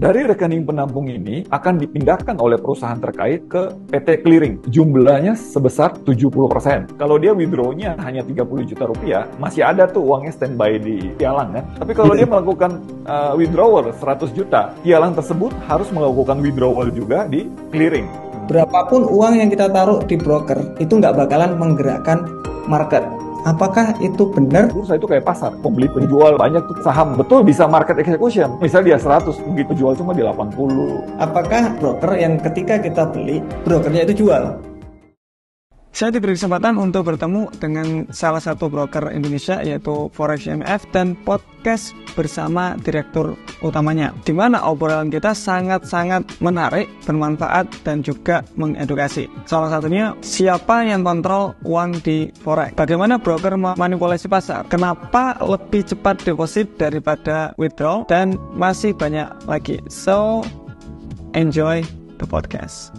Dari rekening penampung ini akan dipindahkan oleh perusahaan terkait ke PT Clearing. Jumlahnya sebesar 70%. Kalau dia withdraw-nya hanya 30 juta rupiah, masih ada tuh uangnya standby di pialang kan. Tapi kalau dia melakukan withdrawal 100 juta, pialang tersebut harus melakukan withdrawal juga di Clearing. Berapapun uang yang kita taruh di broker, itu nggak bakalan menggerakkan market. Apakah itu benar? Bursa itu kayak pasar, pembeli penjual banyak tuh saham. Betul bisa market execution. Misalnya dia 100, begitu jual cuma di 80. Apakah broker yang ketika kita beli, brokernya itu jual? Saya diberi kesempatan untuk bertemu dengan salah satu broker Indonesia yaitu Forex IMF dan podcast bersama direktur utamanya, di mana obrolan kita sangat-sangat menarik, bermanfaat dan juga mengedukasi. Salah satunya siapa yang kontrol uang di Forex, bagaimana broker memanipulasi pasar, kenapa lebih cepat deposit daripada withdraw, dan masih banyak lagi. So, enjoy the podcast.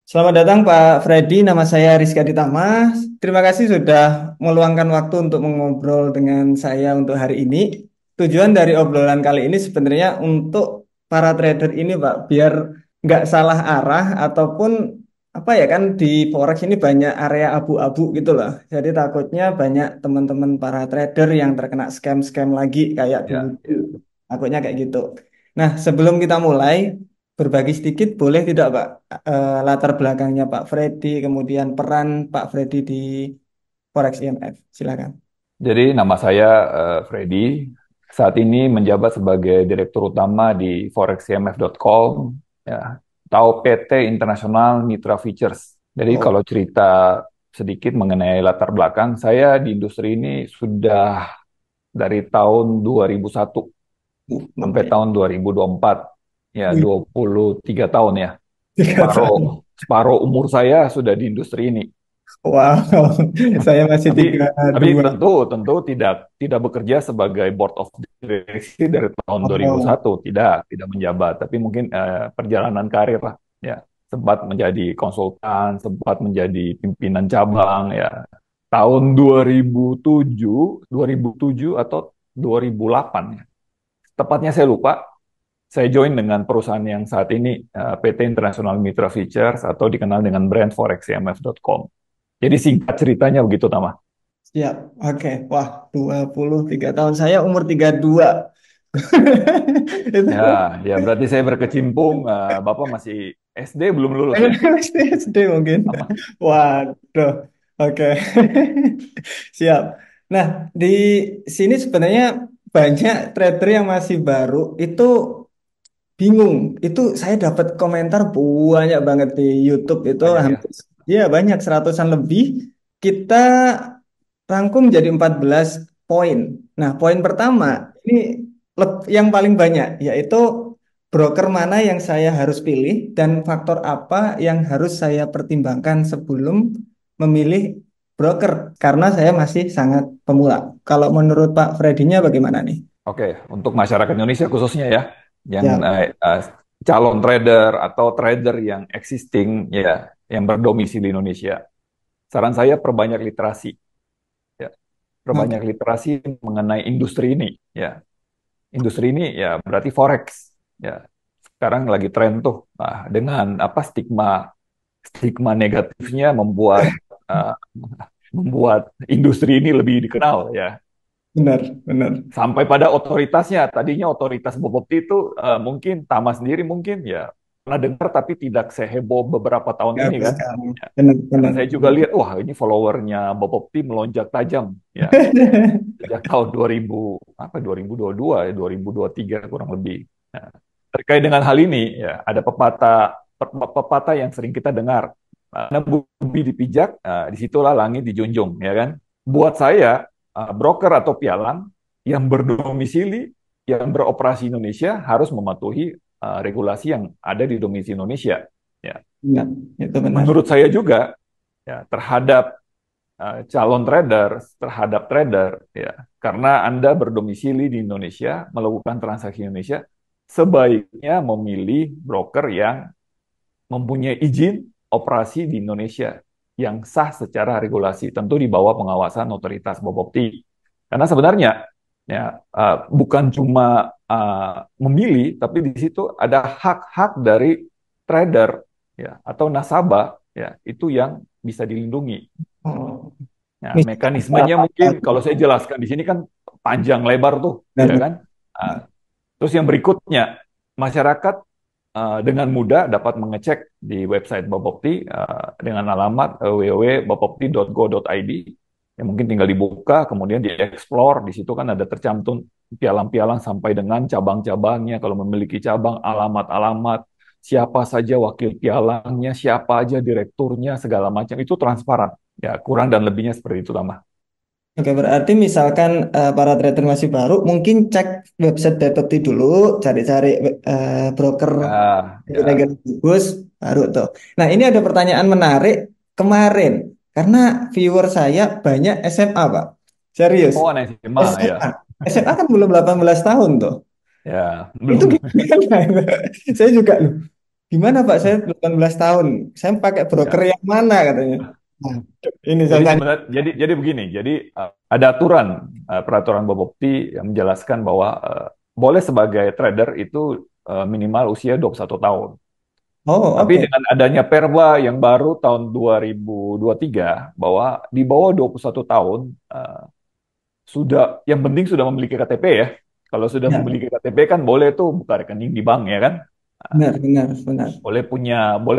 Selamat datang Pak Freddy, nama saya Rizky Aditama. Terima kasih sudah meluangkan waktu untuk mengobrol dengan saya untuk hari ini. Tujuan dari obrolan kali ini sebenarnya untuk para trader ini Pak, biar nggak salah arah ataupun apa ya, kan di Forex ini banyak area abu-abu gitu loh. Jadi takutnya banyak teman-teman para trader yang terkena scam-scam lagi kayak dulu. Takutnya kayak gitu. Nah, sebelum kita mulai, berbagi sedikit boleh tidak Pak, latar belakangnya Pak Freddy, kemudian peran Pak Freddy di Forex IMF, silakan. Jadi nama saya Freddy, saat ini menjabat sebagai Direktur Utama di foreximf.com, ya, atau PT International Mitra Futures. Jadi kalau cerita sedikit mengenai latar belakang, saya di industri ini sudah dari tahun 2001 sampai tahun 2024, ya 23 tahun ya. Separuh umur saya sudah di industri ini. Wow, saya masih Tapi 32. tentu tidak bekerja sebagai board of directors dari tahun 2001, tidak menjabat, tapi mungkin perjalanan karir lah, ya. Sempat menjadi konsultan, sempat menjadi pimpinan cabang, ya. Tahun 2007 atau 2008 ya. Tepatnya saya lupa. Saya join dengan perusahaan yang saat ini PT International Mitra Futures atau dikenal dengan brand foreximf.com. Jadi singkat ceritanya begitu, Tama. Siap, oke. Wah, 23 tahun. Saya umur 32. Ya berarti saya berkecimpung, Bapak masih SD belum lulus ya? SD mungkin. Sama. Waduh, oke. Siap. Nah, di sini sebenarnya banyak trader yang masih baru itu bingung. Itu saya dapat komentar banyak banget di YouTube itu, Banyak ya. hampir ya banyak, seratusan lebih. Kita rangkum jadi 14 poin. Nah, poin pertama ini yang paling banyak yaitu broker mana yang saya harus pilih dan faktor apa yang harus saya pertimbangkan sebelum memilih broker, karena saya masih sangat pemula. Kalau menurut Pak Freddy-nya bagaimana nih? Oke, untuk masyarakat Indonesia khususnya ya, yang Ya, calon trader atau trader yang existing ya, yang berdomisili di Indonesia, saran saya perbanyak literasi, ya, oke. perbanyak literasi mengenai industri ini, ya. Industri ini ya berarti forex, ya. Sekarang lagi tren tuh, dengan apa stigma negatifnya uh, membuat industri ini lebih dikenal, ya. Benar, benar. Sampai pada otoritasnya. Tadinya otoritas Bobopti itu mungkin Tama sendiri mungkin ya pernah dengar tapi tidak seheboh beberapa tahun Ya, ini kan. sekarang. Ya. Benar, Karena benar. saya juga lihat, wah ini followernya Bobopti melonjak tajam ya sejak tahun 2000 apa 2022 ya 2023 kurang lebih. Nah, terkait dengan hal ini ya ada pepatah yang sering kita dengar. Karena bumi dipijak, disitulah langit dijunjung ya kan. Buat saya broker atau pialang yang berdomisili, yang beroperasi Indonesia harus mematuhi regulasi yang ada di domisili Indonesia. Ya. Ya, itu benar. Menurut saya juga ya, terhadap calon trader, terhadap trader, ya, karena Anda berdomisili di Indonesia, melakukan transaksi di Indonesia, sebaiknya memilih broker yang mempunyai izin operasi di Indonesia yang sah secara regulasi, tentu di bawah pengawasan otoritas Bobopti. Karena sebenarnya Ya, bukan cuma memilih, tapi di situ ada hak-hak dari trader ya atau nasabah ya itu yang bisa dilindungi. Oh, Nah, misalnya mekanismenya apa? mungkin kalau saya jelaskan di sini kan panjang lebar tuh, ya Benar. kan? Terus yang berikutnya, masyarakat dengan mudah dapat mengecek di website Bapepti dengan alamat www.bapepti.go.id. Ya mungkin tinggal dibuka, kemudian dieksplor. Di situ kan ada tercantum pialang-pialang sampai dengan cabang-cabangnya. Kalau memiliki cabang, alamat-alamat, siapa saja wakil pialangnya, siapa aja direkturnya, segala macam. Itu transparan. Ya, kurang dan lebihnya seperti itu, Tama. Oke, berarti misalkan para trader masih baru, mungkin cek website Bapepti dulu, cari-cari broker Ya, yang ya. bagus, baru tuh. Nah, ini ada pertanyaan menarik kemarin, karena viewer saya banyak SMA, Pak. Serius, Oh, anak SMA, ya. SMA. SMA kan belum 18 tahun tuh. Ya, Itu belum. gimana? Saya juga loh. Gimana Pak? Saya 18 tahun. Saya pakai broker Ya. yang mana katanya? Nah, ini saya Jadi tanya. sebenarnya jadi begini. Jadi ada aturan peraturan Bapepti yang menjelaskan bahwa boleh sebagai trader itu minimal usia 21 tahun. Oh, Tapi oke. dengan adanya Perwa yang baru tahun 2023 bahwa di bawah 21 tahun sudah yang penting sudah memiliki KTP ya. Kalau sudah Ya, memiliki KTP kan boleh tuh buka rekening di bank ya kan. benar, benar, benar. Boleh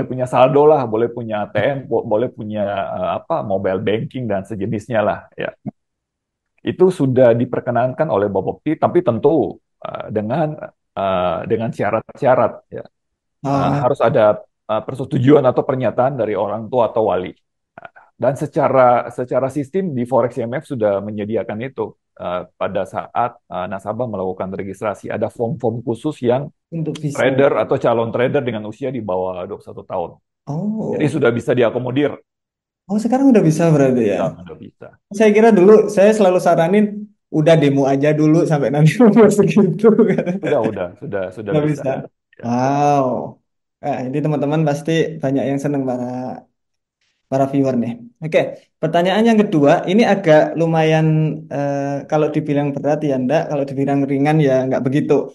punya saldo lah, boleh punya ATM, boleh punya apa mobile banking dan sejenisnya lah ya. Itu sudah diperkenankan oleh Bapepti tapi tentu dengan syarat-syarat ya. Ah, Harus ada persetujuan atau pernyataan dari orang tua atau wali. Dan secara sistem di Forex IMF sudah menyediakan itu pada saat nasabah melakukan registrasi ada form-form khusus yang untuk bisa. trader atau calon trader dengan usia di bawah 21 tahun. Jadi Oh, sudah bisa diakomodir. oh sekarang udah bisa berarti ya. Sudah bisa. Saya kira dulu saya selalu saranin udah demo aja dulu sampai nanti umur segitu. Sudah Nggak bisa. bisa. Ya. Wow. Ini teman-teman pasti banyak yang seneng para viewer nih. Oke, pertanyaan yang kedua, ini agak lumayan kalau dibilang berat ya enggak, kalau dibilang ringan ya enggak begitu.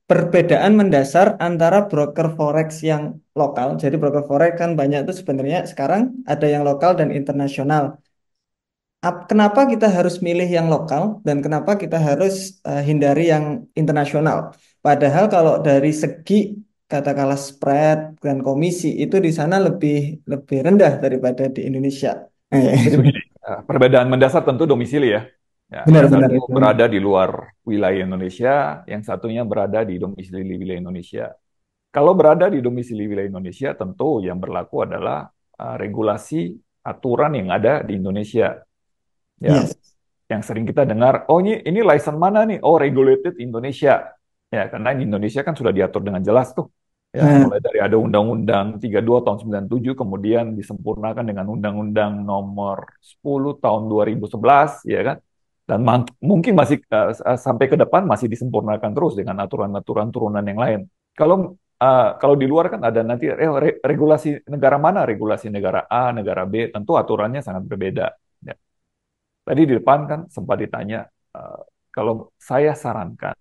Perbedaan mendasar antara broker forex yang lokal. Jadi broker forex kan banyak tuh sebenarnya sekarang ada yang lokal dan internasional. Kenapa kita harus milih yang lokal dan kenapa kita harus hindari yang internasional? Padahal kalau dari segi katakanlah spread dan komisi itu di sana lebih lebih rendah daripada di Indonesia. Jadi begini, perbedaan mendasar tentu domisili ya. Ya, yang Benar-benar satu itu. berada di luar wilayah Indonesia, yang satunya berada di domisili wilayah Indonesia. Kalau berada di domisili wilayah Indonesia, tentu yang berlaku adalah regulasi aturan yang ada di Indonesia. Ya, Yes. yang sering kita dengar, oh ini license mana nih? Oh, regulated Indonesia. Ya, karena di Indonesia kan sudah diatur dengan jelas tuh. Ya, Nah, mulai dari ada Undang-Undang 32 tahun 97, kemudian disempurnakan dengan Undang-Undang nomor 10 tahun 2011, ya kan? Dan mungkin masih sampai ke depan masih disempurnakan terus dengan aturan-aturan turunan yang lain. Kalau di luar kan ada nanti regulasi negara mana, regulasi negara A, negara B, tentu aturannya sangat berbeda. Ya. Tadi di depan kan sempat ditanya, kalau saya sarankan,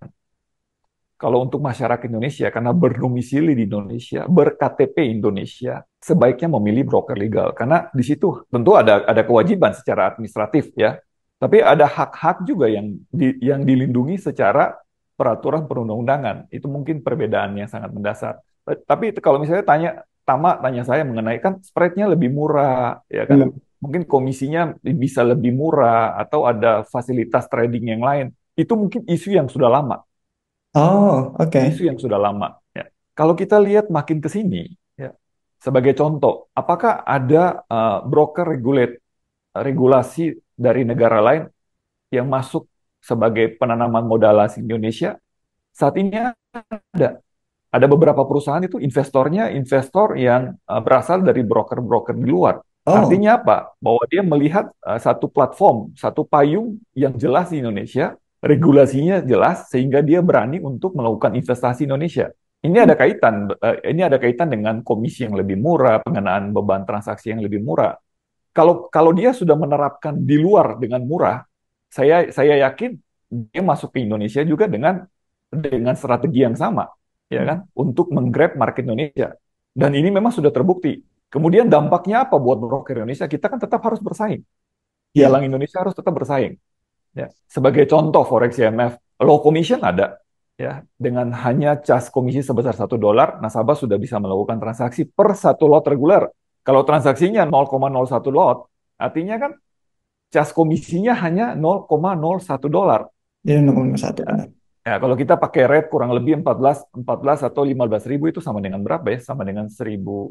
kalau untuk masyarakat Indonesia, karena berdomisili di Indonesia, ber-KTP Indonesia, sebaiknya memilih broker legal. Karena di situ tentu ada kewajiban secara administratif ya, tapi ada hak-hak juga yang dilindungi secara peraturan perundang-undangan. Itu mungkin perbedaan yang sangat mendasar. Tapi kalau misalnya tanya saya mengenai kan spreadnya lebih murah, ya kan? benar. Mungkin komisinya bisa lebih murah atau ada fasilitas trading yang lain. Itu mungkin isu yang sudah lama, Oh, isu oke. yang sudah lama. Ya. Kalau kita lihat makin ke sini, ya, sebagai contoh, apakah ada broker regulasi dari negara lain yang masuk sebagai penanaman modal asing Indonesia? Saat ini ada. Ada beberapa perusahaan itu investornya investor yang berasal dari broker-broker di luar. Oh, Artinya apa? Bahwa dia melihat satu platform, satu payung yang jelas di Indonesia, regulasinya jelas sehingga dia berani untuk melakukan investasi Indonesia. Ini ada kaitan dengan komisi yang lebih murah, pengenaan beban transaksi yang lebih murah. Kalau dia sudah menerapkan di luar dengan murah, saya yakin dia masuk ke Indonesia juga dengan strategi yang sama, ya kan, untuk menggrab market Indonesia. Dan ini memang sudah terbukti. Kemudian dampaknya apa buat broker Indonesia? Kita kan tetap harus bersaing. Ya. Pialang Indonesia harus tetap bersaing. Ya. Sebagai contoh Forex IMF, low commission ada. Ya, dengan hanya cas komisi sebesar $1, nasabah sudah bisa melakukan transaksi per satu lot reguler. Kalau transaksinya 0,01 lot, artinya kan cas komisinya hanya $0,01. Ini nomor satu Ya, benar. ya, kalau kita pakai rate kurang lebih 14 atau 15 ribu itu sama dengan berapa ya? Sama dengan 1000,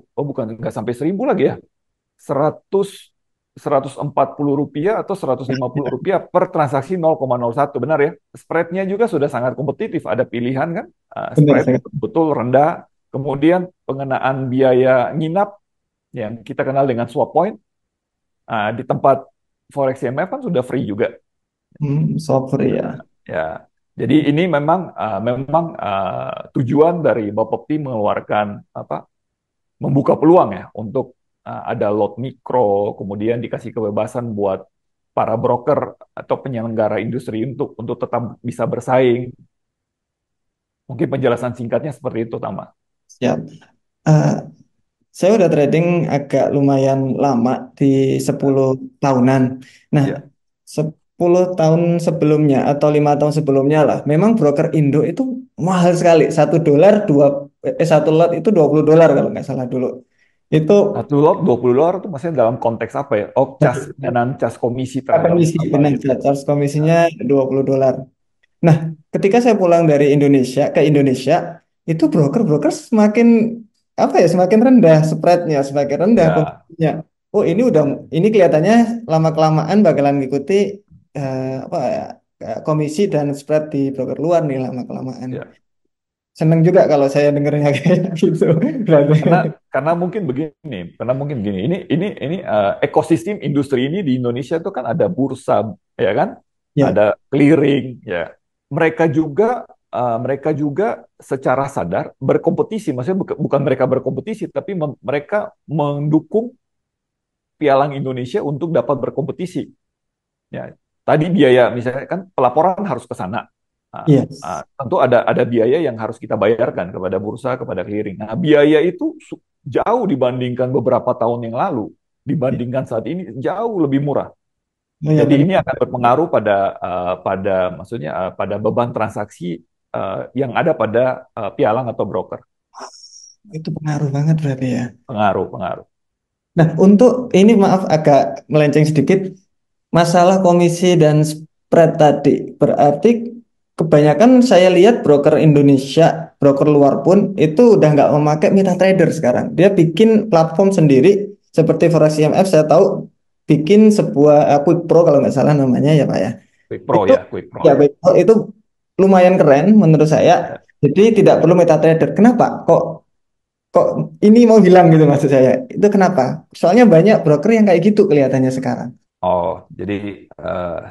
oh bukan, nggak sampai 1000 lagi ya. 100, Rp140 atau Rp150 per transaksi 0,01, benar ya? Spreadnya juga sudah sangat kompetitif, ada pilihan kan? Benar Spread sekali. betul rendah, kemudian pengenaan biaya nginap yang kita kenal dengan swap point di tempat Forex IMF kan sudah free juga. Software ya. Ya, jadi ini memang tujuan dari Bapepti mengeluarkan apa? Membuka peluang ya untuk ada lot mikro, kemudian dikasih kebebasan buat para broker atau penyelenggara industri untuk tetap bisa bersaing. Mungkin penjelasan singkatnya seperti itu, Tama. Siap. Eh, saya udah trading agak lumayan lama di Ya, 10 tahunan. Nah, ya, 10 tahun sebelumnya atau 5 tahun sebelumnya lah, memang broker Indo itu mahal sekali. $1 satu lot itu $20 kalau nggak salah dulu. Itu satu lot $20 itu maksudnya dalam konteks apa ya? Oh, dengan cas komisi terhadap komisi nasabah benar, gitu. charge Ya, komisinya $20. Nah, ketika saya pulang dari Indonesia ke Indonesia, itu broker-broker semakin apa ya, semakin rendah spreadnya, semakin rendah ya, komisinya. Oh, ini kelihatannya lama kelamaan bakalan ngikuti apa ya, komisi dan spread di broker luar nih lama kelamaan. ya. Seneng juga kalau saya dengernya kayak gitu. Berarti. Karena mungkin begini, ini ekosistem industri ini di Indonesia itu kan ada bursa, ya kan, Ya, ada clearing, ya. Mereka juga secara sadar berkompetisi, maksudnya bukan mereka berkompetisi, tapi mereka mendukung Pialang Indonesia untuk dapat berkompetisi. Ya, tadi biaya misalnya kan pelaporan harus ke sana. yes. Tentu ada biaya yang harus kita bayarkan kepada bursa, kepada clearing. Nah, biaya itu jauh dibandingkan beberapa tahun yang lalu, dibandingkan saat ini jauh lebih murah. Oh ya Jadi benar. ini akan berpengaruh pada maksudnya pada beban transaksi yang ada pada pialang atau broker. Itu pengaruh banget berarti ya. Pengaruh, pengaruh. Nah, untuk ini maaf agak melenceng sedikit. Masalah komisi dan spread tadi, berarti kebanyakan saya lihat broker Indonesia, broker luar pun itu udah nggak memakai MetaTrader sekarang. Dia bikin platform sendiri seperti Forex IMF. Saya tahu bikin sebuah Quick Pro kalau nggak salah namanya ya Pak ya. Quick Pro Itu ya, Quick Pro ya ya. Quick Pro itu lumayan keren menurut saya. Ya. Jadi tidak perlu MetaTrader. Kenapa? Kok kok ini mau hilang gitu maksud saya? Itu kenapa? Soalnya banyak broker yang kayak gitu kelihatannya sekarang. Oh, jadi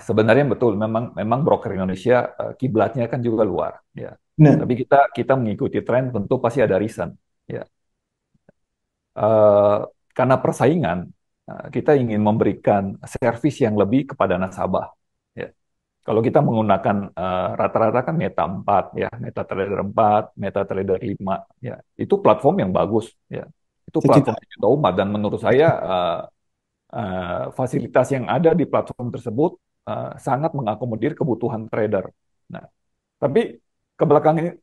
sebenarnya betul, memang memang broker Indonesia kiblatnya kan juga luar, ya. Nah, Tapi kita mengikuti tren, tentu pasti ada reason, ya. Eh, karena persaingan, kita ingin memberikan servis yang lebih kepada nasabah, ya. Kalau kita menggunakan rata-rata kan Meta 4, ya, MetaTrader 4, MetaTrader 5, ya. Itu platform yang bagus, ya. Itu setuju. platform juta umat dan menurut saya fasilitas yang ada di platform tersebut sangat mengakomodir kebutuhan trader. Nah, tapi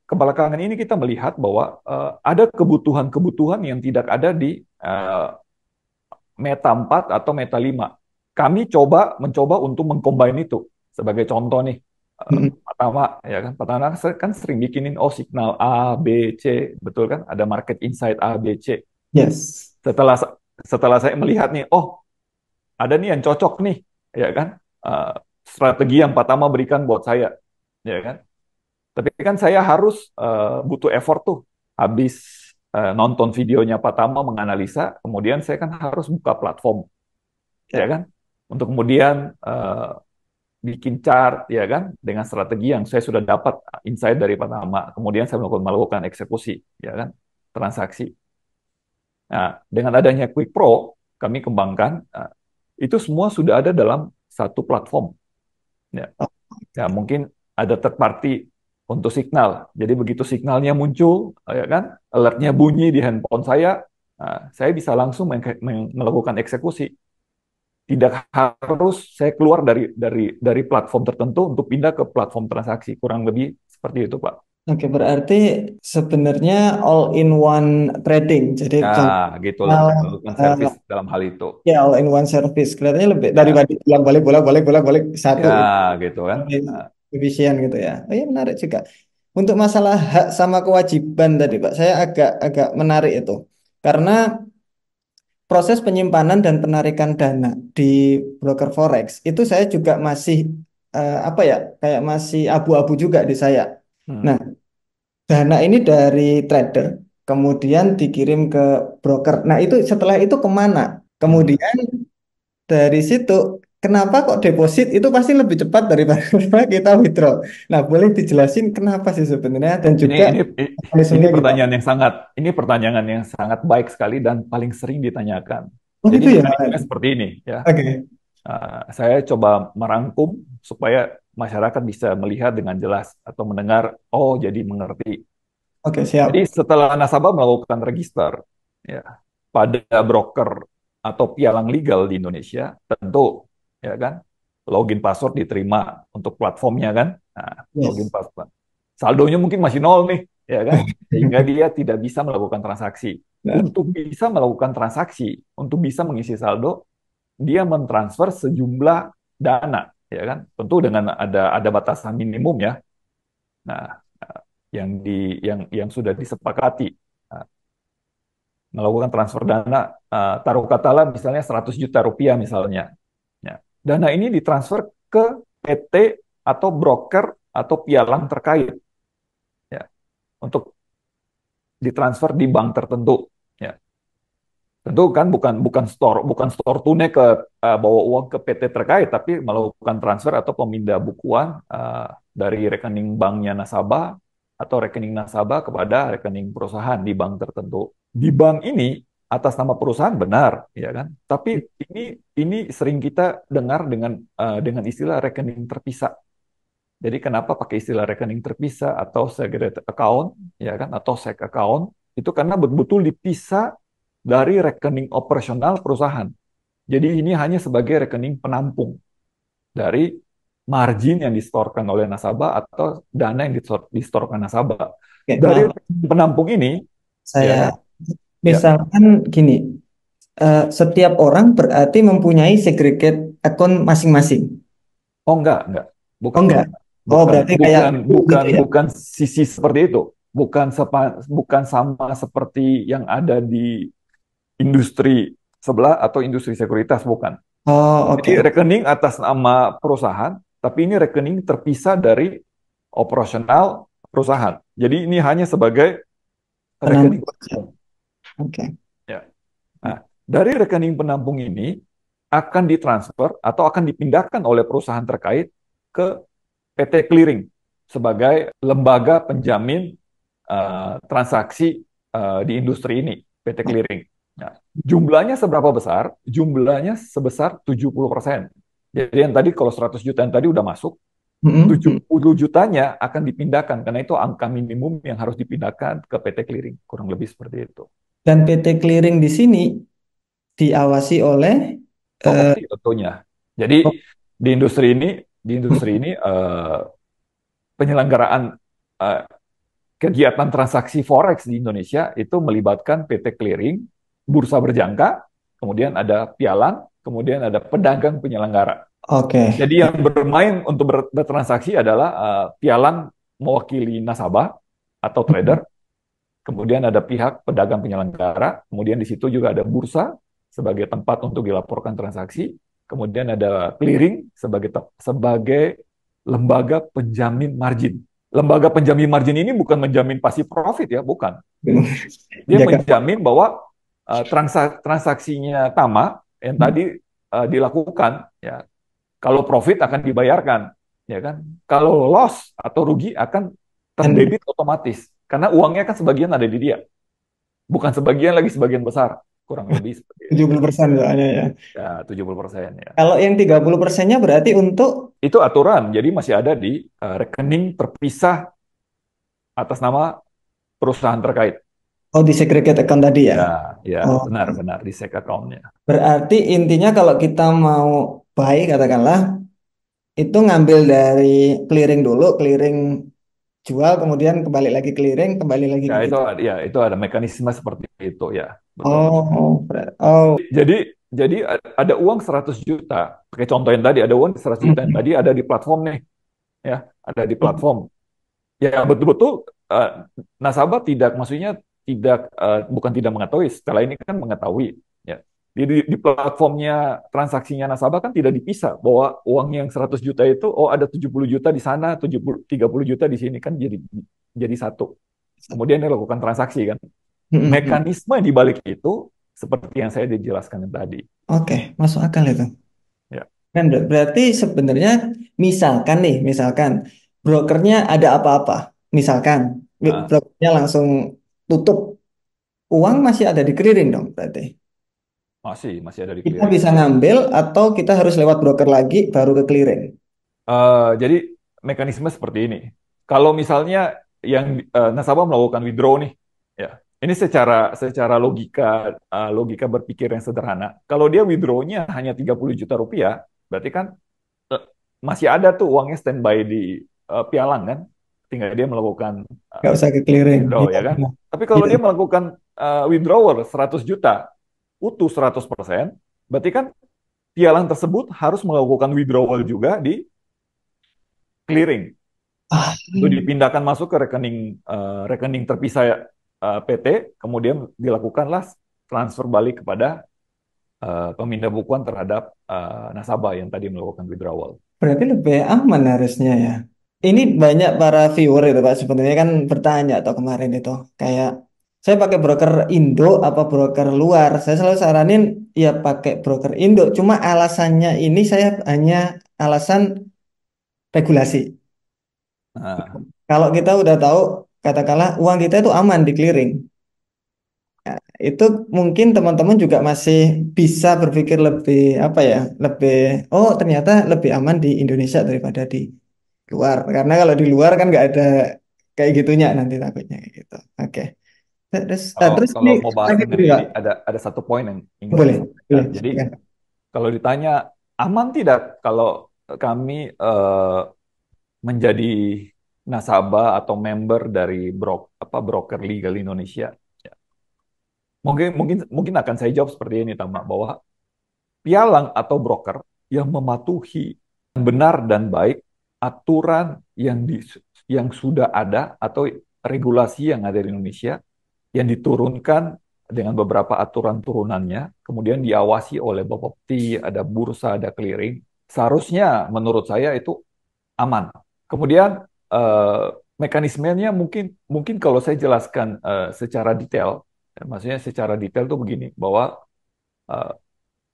kebelakangan ini kita melihat bahwa ada kebutuhan-kebutuhan yang tidak ada di Meta 4 atau Meta 5. Kami mencoba untuk mengcombine itu. Sebagai contoh nih, Mm-mm. pertama ya kan, pertama kan sering bikinin signal A, B, C, betul kan? Ada market insight A, B, C. Yes. Setelah setelah saya melihat nih, oh ada nih yang cocok nih, ya kan? Eh, Strategi yang pertama berikan buat saya, ya kan? Tapi kan saya harus butuh effort tuh, habis nonton videonya pertama menganalisa, kemudian saya kan harus buka platform, ya Ya. kan? Untuk kemudian bikin chart, ya kan? Dengan strategi yang saya sudah dapat insight dari pertama, kemudian saya melakukan eksekusi, ya kan? Transaksi. Nah, dengan adanya Quick Pro, kami kembangkan itu semua sudah ada dalam satu platform. Ya. Ya, mungkin ada third party untuk signal. Jadi begitu signalnya muncul, ya kan, alertnya bunyi di handphone saya bisa langsung melakukan eksekusi. Tidak harus saya keluar dari platform tertentu untuk pindah ke platform transaksi. Kurang lebih seperti itu, Pak. Oke, berarti sebenarnya all in one trading. Jadi Nah, gitulah, konvensional, melakukan eh, service dalam hal itu. ya all in one service. Kelihatannya lebih Ya, daripada bolak-balik ya, satu itu gitu kan. lebih Nah, efisien gitu ya. Oh iya, menarik juga. Untuk masalah hak sama kewajiban tadi, Pak, saya agak agak menarik itu. Karena proses penyimpanan dan penarikan dana di broker forex itu saya juga masih apa ya, kayak masih abu-abu juga di saya. hmm, Nah, dana ini dari trader, kemudian dikirim ke broker. Nah, itu setelah itu kemana? hmm. Kemudian dari situ, kenapa kok deposit itu pasti lebih cepat daripada kita withdraw? Nah, boleh dijelasin kenapa sih sebenarnya dan Ini juga ini ini mekanismenya gimana? pertanyaan yang sangat baik sekali dan paling sering ditanyakan. Oh Jadi gitu ya. mekanisme seperti ini, ya. Oke, Saya coba merangkum supaya masyarakat bisa melihat dengan jelas atau mendengar, oh jadi mengerti. oke Jadi siap. setelah nasabah melakukan register ya pada broker atau pialang legal di Indonesia, tentu ya kan login password diterima untuk platformnya kan. Nah, login Yes. password. Saldonya mungkin masih nol nih, ya kan? Sehingga dia tidak bisa melakukan transaksi. Benar. Untuk bisa melakukan transaksi, untuk bisa mengisi saldo, dia mentransfer sejumlah dana, ya kan? Tentu dengan ada batasan minimum ya. Nah, yang sudah disepakati. Nah, melakukan transfer dana, taruh katalah misalnya 100 juta rupiah misalnya. Ya. Dana ini ditransfer ke PT atau broker atau pialang terkait ya, untuk ditransfer di bank tertentu. Ya. Tentu kan bukan store tunai ke bawa uang ke PT terkait, tapi melakukan transfer atau pemindah bukuan dari rekening banknya nasabah atau rekening nasabah kepada rekening perusahaan di bank tertentu. Di bank ini atas nama perusahaan benar, ya kan? Tapi ini sering kita dengar dengan istilah rekening terpisah. Jadi kenapa pakai istilah rekening terpisah atau segregated account, ya kan? Atau seg account? Itu karena betul-betul dipisah dari rekening operasional perusahaan. Jadi ini hanya sebagai rekening penampung dari margin yang disetorkan oleh nasabah atau dana yang disetorkan nasabah. Oke, Dari maaf, rekening penampung ini, ya saya kan? Ya. misalkan gini, setiap orang berarti mempunyai segregate akun masing-masing. Oh enggak, Oh bukan, enggak? Oh bukan, berarti kayak bukan, gitu bukan, ya? bukan sisi seperti itu. Bukan sama seperti yang ada di industri sebelah atau industri sekuritas, bukan. Oh Jadi oke, oke. rekening atas nama perusahaan, tapi ini rekening terpisah dari operasional perusahaan. Jadi ini hanya sebagai rekening Penampung. penampung. Oke. Ya. Nah, dari rekening penampung ini akan ditransfer atau akan dipindahkan oleh perusahaan terkait ke PT Clearing sebagai lembaga penjamin transaksi di industri ini, PT Clearing. Nah, jumlahnya seberapa besar? Jumlahnya sebesar 70%. Jadi yang tadi kalau 100 juta yang tadi udah masuk, Mm-mm. 70 jutanya akan dipindahkan karena itu angka minimum yang harus dipindahkan ke PT Clearing. Kurang lebih seperti itu. Dan PT Clearing di sini diawasi oleh eh, Bapepti tentunya. Jadi oh, di industri ini penyelenggaraan eh, kegiatan transaksi forex di Indonesia itu melibatkan PT Clearing, bursa berjangka, kemudian ada pialang, kemudian ada pedagang penyelenggara. oke. Jadi yang bermain untuk bertransaksi adalah pialang mewakili nasabah atau trader, kemudian ada pihak pedagang penyelenggara, kemudian di situ juga ada bursa sebagai tempat untuk dilaporkan transaksi, kemudian ada clearing sebagai lembaga penjamin margin. Lembaga penjamin margin ini bukan menjamin pasti profit ya, bukan. Dia Jaga. menjamin bahwa transaksinya Tama yang tadi dilakukan, ya kalau profit akan dibayarkan, ya kan? Kalau loss atau rugi akan Dan terdebit otomatis karena uangnya kan sebagian ada di dia, bukan sebagian lagi sebagian besar. kurang lebih seperti itu. 70% soalnya ya. Ya, 70% ya. Kalau yang 30%-nya berarti untuk Itu aturan, jadi masih ada di rekening terpisah atas nama perusahaan terkait. oh di segregate account tadi ya. Ya, ya, Oh, benar-benar di SEC account-nya. berarti intinya kalau kita mau buy katakanlah itu ngambil dari clearing dulu, clearing jual kemudian kembali lagi clearing, kembali lagi Ya, ke itu kita. ya itu ada mekanisme seperti itu ya, betul. Oh, oh, Jadi jadi ada uang 100 juta. Pakai contoh yang tadi ada uang 100 juta yang hmm. tadi ada di platform nih, ya, ada di platform. Ya, betul-betul eh, nasabah tidak maksudnya tidak bukan tidak mengetahui, setelah ini kan mengetahui ya. Di platformnya transaksinya nasabah kan tidak dipisah bahwa uang yang 100 juta itu oh ada 70 juta di sana, 30 juta di sini kan jadi satu. Kemudian dia lakukan transaksi kan. Hmm, hmm. Mekanisme di balik itu seperti yang saya dijelaskan tadi. Oke, masuk akal itu. Ya. Kan berarti sebenarnya misalkan nih, misalkan brokernya ada apa-apa, misalkan Nah, brokernya langsung tutup, uang masih ada di clearing dong berarti. masih ada di Kita clearing. bisa ngambil atau kita harus lewat broker lagi baru ke clearing. Jadi mekanisme seperti ini. Kalau misalnya yang nasabah melakukan withdraw nih, ya, ini secara logika berpikir yang sederhana. Kalau dia withdraw-nya hanya 30 juta rupiah, berarti kan eh, masih ada tuh uangnya standby di pialang kan, tinggal dia melakukan Nggak eh, usah ke clearing. withdraw Iya, ya kan. benar. Tapi kalau Iya. dia melakukan withdrawal 100 juta utuh 100%, berarti kan pialang tersebut harus melakukan withdrawal juga di clearing Ah, untuk dipindahkan masuk ke rekening terpisah PT, kemudian dilakukanlah transfer balik kepada pemindah bukuan terhadap nasabah yang tadi melakukan withdrawal. berarti lebih aman harusnya ya. Ini banyak para viewer itu Pak sebenarnya kan bertanya atau kemarin itu kayak saya pakai broker Indo apa broker luar. Saya selalu saranin ya pakai broker Indo. Cuma alasannya ini saya hanya alasan regulasi. Nah, Kalau kita udah tahu katakanlah uang kita itu aman di clearing. Ya, itu mungkin teman-teman juga masih bisa berpikir lebih apa ya, lebih oh ternyata lebih aman di Indonesia daripada di luar. Karena kalau di luar kan nggak ada kayak gitunya nanti takutnya kayak gitu. Oke. Terus, kalau terus ini kalau mau bahas lagi mengenai juga ini ada satu poin yang ingin saya boleh, sampaikan. boleh. Jadi Silakan. kalau ditanya aman tidak kalau kami menjadi nasabah atau member dari broker legal Indonesia, ya, mungkin mungkin mungkin akan saya jawab seperti ini, Tama, bahwa pialang atau broker yang mematuhi benar dan baik aturan yang sudah ada atau regulasi yang ada di Indonesia yang diturunkan dengan beberapa aturan turunannya, kemudian diawasi oleh Bapepti, ada bursa, ada clearing, seharusnya menurut saya itu aman. Kemudian eh, mekanismenya mungkin mungkin kalau saya jelaskan secara detail, maksudnya secara detail tuh begini, bahwa eh,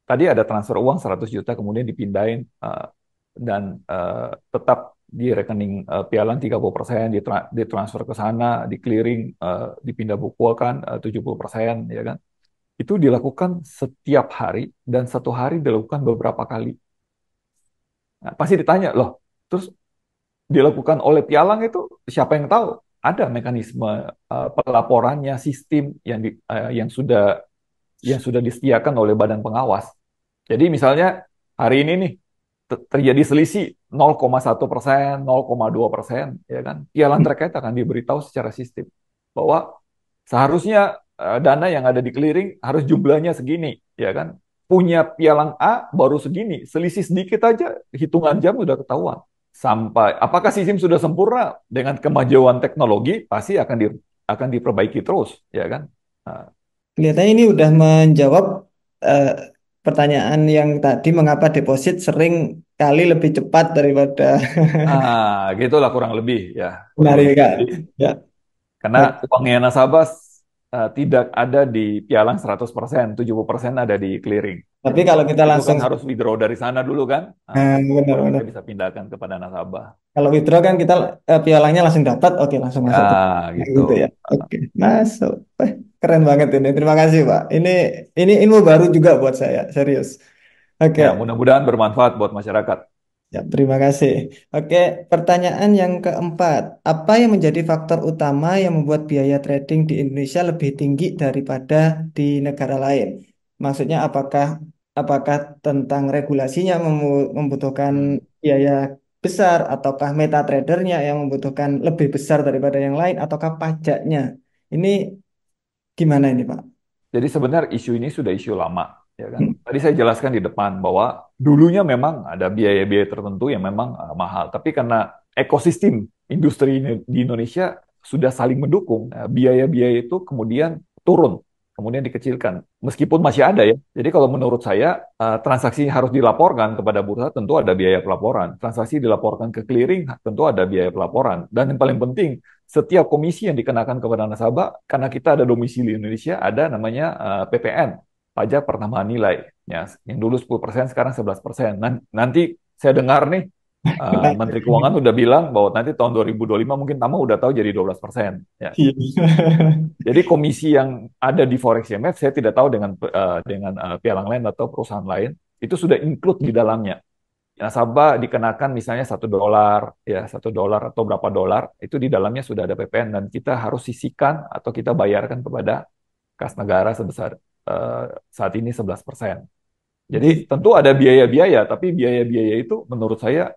tadi ada transfer uang 100 juta kemudian dipindahin dan tetap di rekening pialang 30%, ditransfer ke sana, di clearing, dipindah bukukan 70%, ya kan. Itu dilakukan setiap hari dan satu hari dilakukan beberapa kali. Nah, pasti ditanya, loh, terus dilakukan oleh pialang itu siapa yang tahu? Ada mekanisme pelaporannya, sistem yang sudah disediakan oleh badan pengawas. Jadi misalnya hari ini nih terjadi selisih 0,1%, 0,2%, ya kan? Pialang terkait akan diberitahu secara sistem bahwa seharusnya dana yang ada di clearing harus jumlahnya segini, ya kan? Punya pialang A baru segini, selisih sedikit aja hitungan jam udah ketahuan. Sampai apakah sistem sudah sempurna dengan kemajuan teknologi pasti akan diperbaiki terus, ya kan? Nah, Kelihatannya ini udah menjawab eh, pertanyaan yang tadi mengapa deposit sering kali lebih cepat daripada gitulah kurang lebih ya, benar betul. ya Kak. Jadi Ya. karena uangnya nasabah tidak ada di pialang 100%, 70% ada di clearing. Tapi Jadi kalau kita itu kan langsung harus withdraw dari sana dulu kan, baru kita benar-benar bisa pindahkan kepada nasabah. kalau withdraw kan kita pialanya langsung dapat, oke langsung Ya, masuk tuh. Kayak gitu. gitu ya. Oke, masuk. Keren banget ini. Terima kasih, Pak. Ini ilmu baru juga buat saya, serius. Oke, Ya, mudah-mudahan bermanfaat buat masyarakat. ya, terima kasih. Oke, pertanyaan yang keempat. Apa yang menjadi faktor utama yang membuat biaya trading di Indonesia lebih tinggi daripada di negara lain? Maksudnya apakah tentang regulasinya membutuhkan Hmm. biaya besar, ataukah meta tradernya yang membutuhkan lebih besar daripada yang lain, ataukah pajaknya? Ini gimana ini, Pak? Jadi sebenarnya isu ini sudah isu lama, ya kan? Tadi saya jelaskan di depan bahwa dulunya memang ada biaya-biaya tertentu yang memang mahal, tapi karena ekosistem industri di Indonesia sudah saling mendukung, biaya-biaya itu kemudian turun, kemudian dikecilkan, meskipun masih ada ya. Jadi kalau menurut saya transaksi harus dilaporkan kepada bursa, tentu ada biaya pelaporan. Transaksi dilaporkan ke clearing, tentu ada biaya pelaporan. Dan yang paling penting, setiap komisi yang dikenakan kepada nasabah, karena kita ada domisili Indonesia, ada namanya PPN, pajak pertambahan nilai. Ya, yang dulu 10%, sekarang 11%. Nanti saya dengar nih, Menteri Keuangan udah bilang bahwa nanti tahun 2025 mungkin Tama udah tahu jadi 12%. Ya. Jadi komisi yang ada di Forex IMF, saya tidak tahu dengan pialang lain atau perusahaan lain, itu sudah include di dalamnya. Nasabah dikenakan misalnya $1, ya $1 atau berapa dolar, itu di dalamnya sudah ada PPN dan kita harus sisihkan atau kita bayarkan kepada kas negara sebesar saat ini 11%. Jadi tentu ada biaya-biaya, tapi biaya-biaya itu menurut saya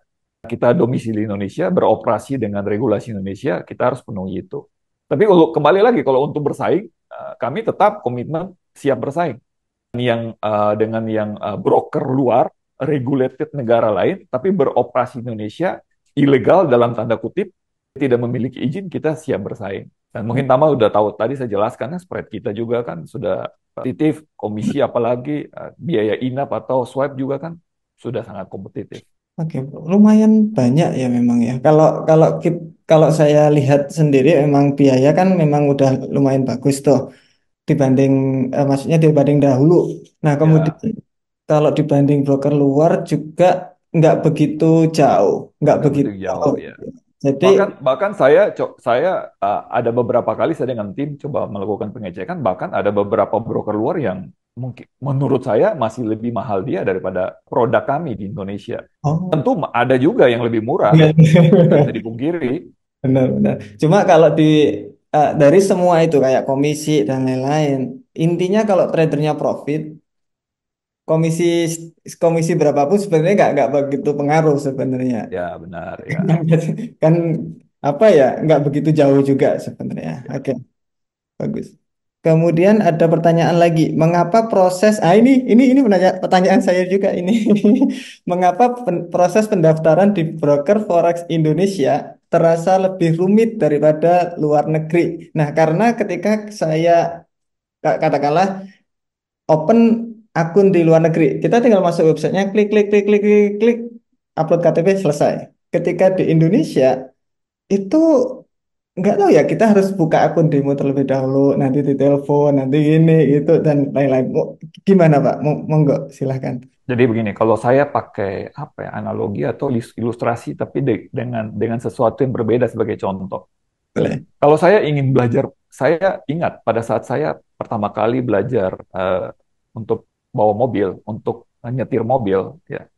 kita domisili Indonesia, beroperasi dengan regulasi Indonesia, kita harus penuhi itu. Tapi kembali lagi, kalau untuk bersaing, kami tetap komitmen siap bersaing dengan yang broker luar, regulated negara lain, tapi beroperasi Indonesia, ilegal dalam tanda kutip, tidak memiliki izin, kita siap bersaing. Dan mungkin Tama udah tahu, tadi saya jelaskan, spread kita juga kan sudah kompetitif, komisi apalagi, biaya inap atau swipe juga kan sudah sangat kompetitif. Oke, Bro. Lumayan banyak ya memang ya. Kalau kalau kalau saya lihat sendiri memang biaya kan memang udah lumayan bagus tuh dibanding maksudnya dibanding dahulu. Nah, kemudian Ya, kalau dibanding broker luar juga nggak begitu jauh, nggak nggak begitu begitu jauh. jauh ya. Jadi, Bahkan saya ada beberapa kali saya dengan tim coba melakukan pengecekan, bahkan ada beberapa broker luar yang mungkin menurut saya masih lebih mahal dia daripada produk kami di Indonesia. oh, Tentu ada juga yang lebih murah, nggak bisa dipungkiri. benar-benar. Cuma kalau dari semua itu kayak komisi dan lain-lain, intinya kalau tradernya profit, komisi komisi berapapun sebenarnya nggak begitu pengaruh sebenarnya. Ya benar ya. Kan apa ya, nggak begitu jauh juga sebenarnya. Ya. Oke, bagus. Kemudian ada pertanyaan lagi, mengapa proses ini pertanyaan saya juga ini. Mengapa proses pendaftaran di broker forex Indonesia terasa lebih rumit daripada luar negeri? Nah, karena ketika saya katakanlah open akun di luar negeri, kita tinggal masuk websitenya, klik klik klik klik klik klik, upload KTP, selesai. Ketika di Indonesia itu nggak tahu ya, kita harus buka akun demo terlebih dahulu, nanti ditelepon, nanti ini itu dan lain-lain. Gimana Pak? Monggo silahkan. Jadi begini, kalau saya pakai apa ya, analogi atau ilustrasi, tapi dengan sesuatu yang berbeda sebagai contoh. Boleh. Kalau saya ingin belajar, saya ingat pada saat saya pertama kali belajar untuk bawa mobil, untuk nyetir mobil, ya,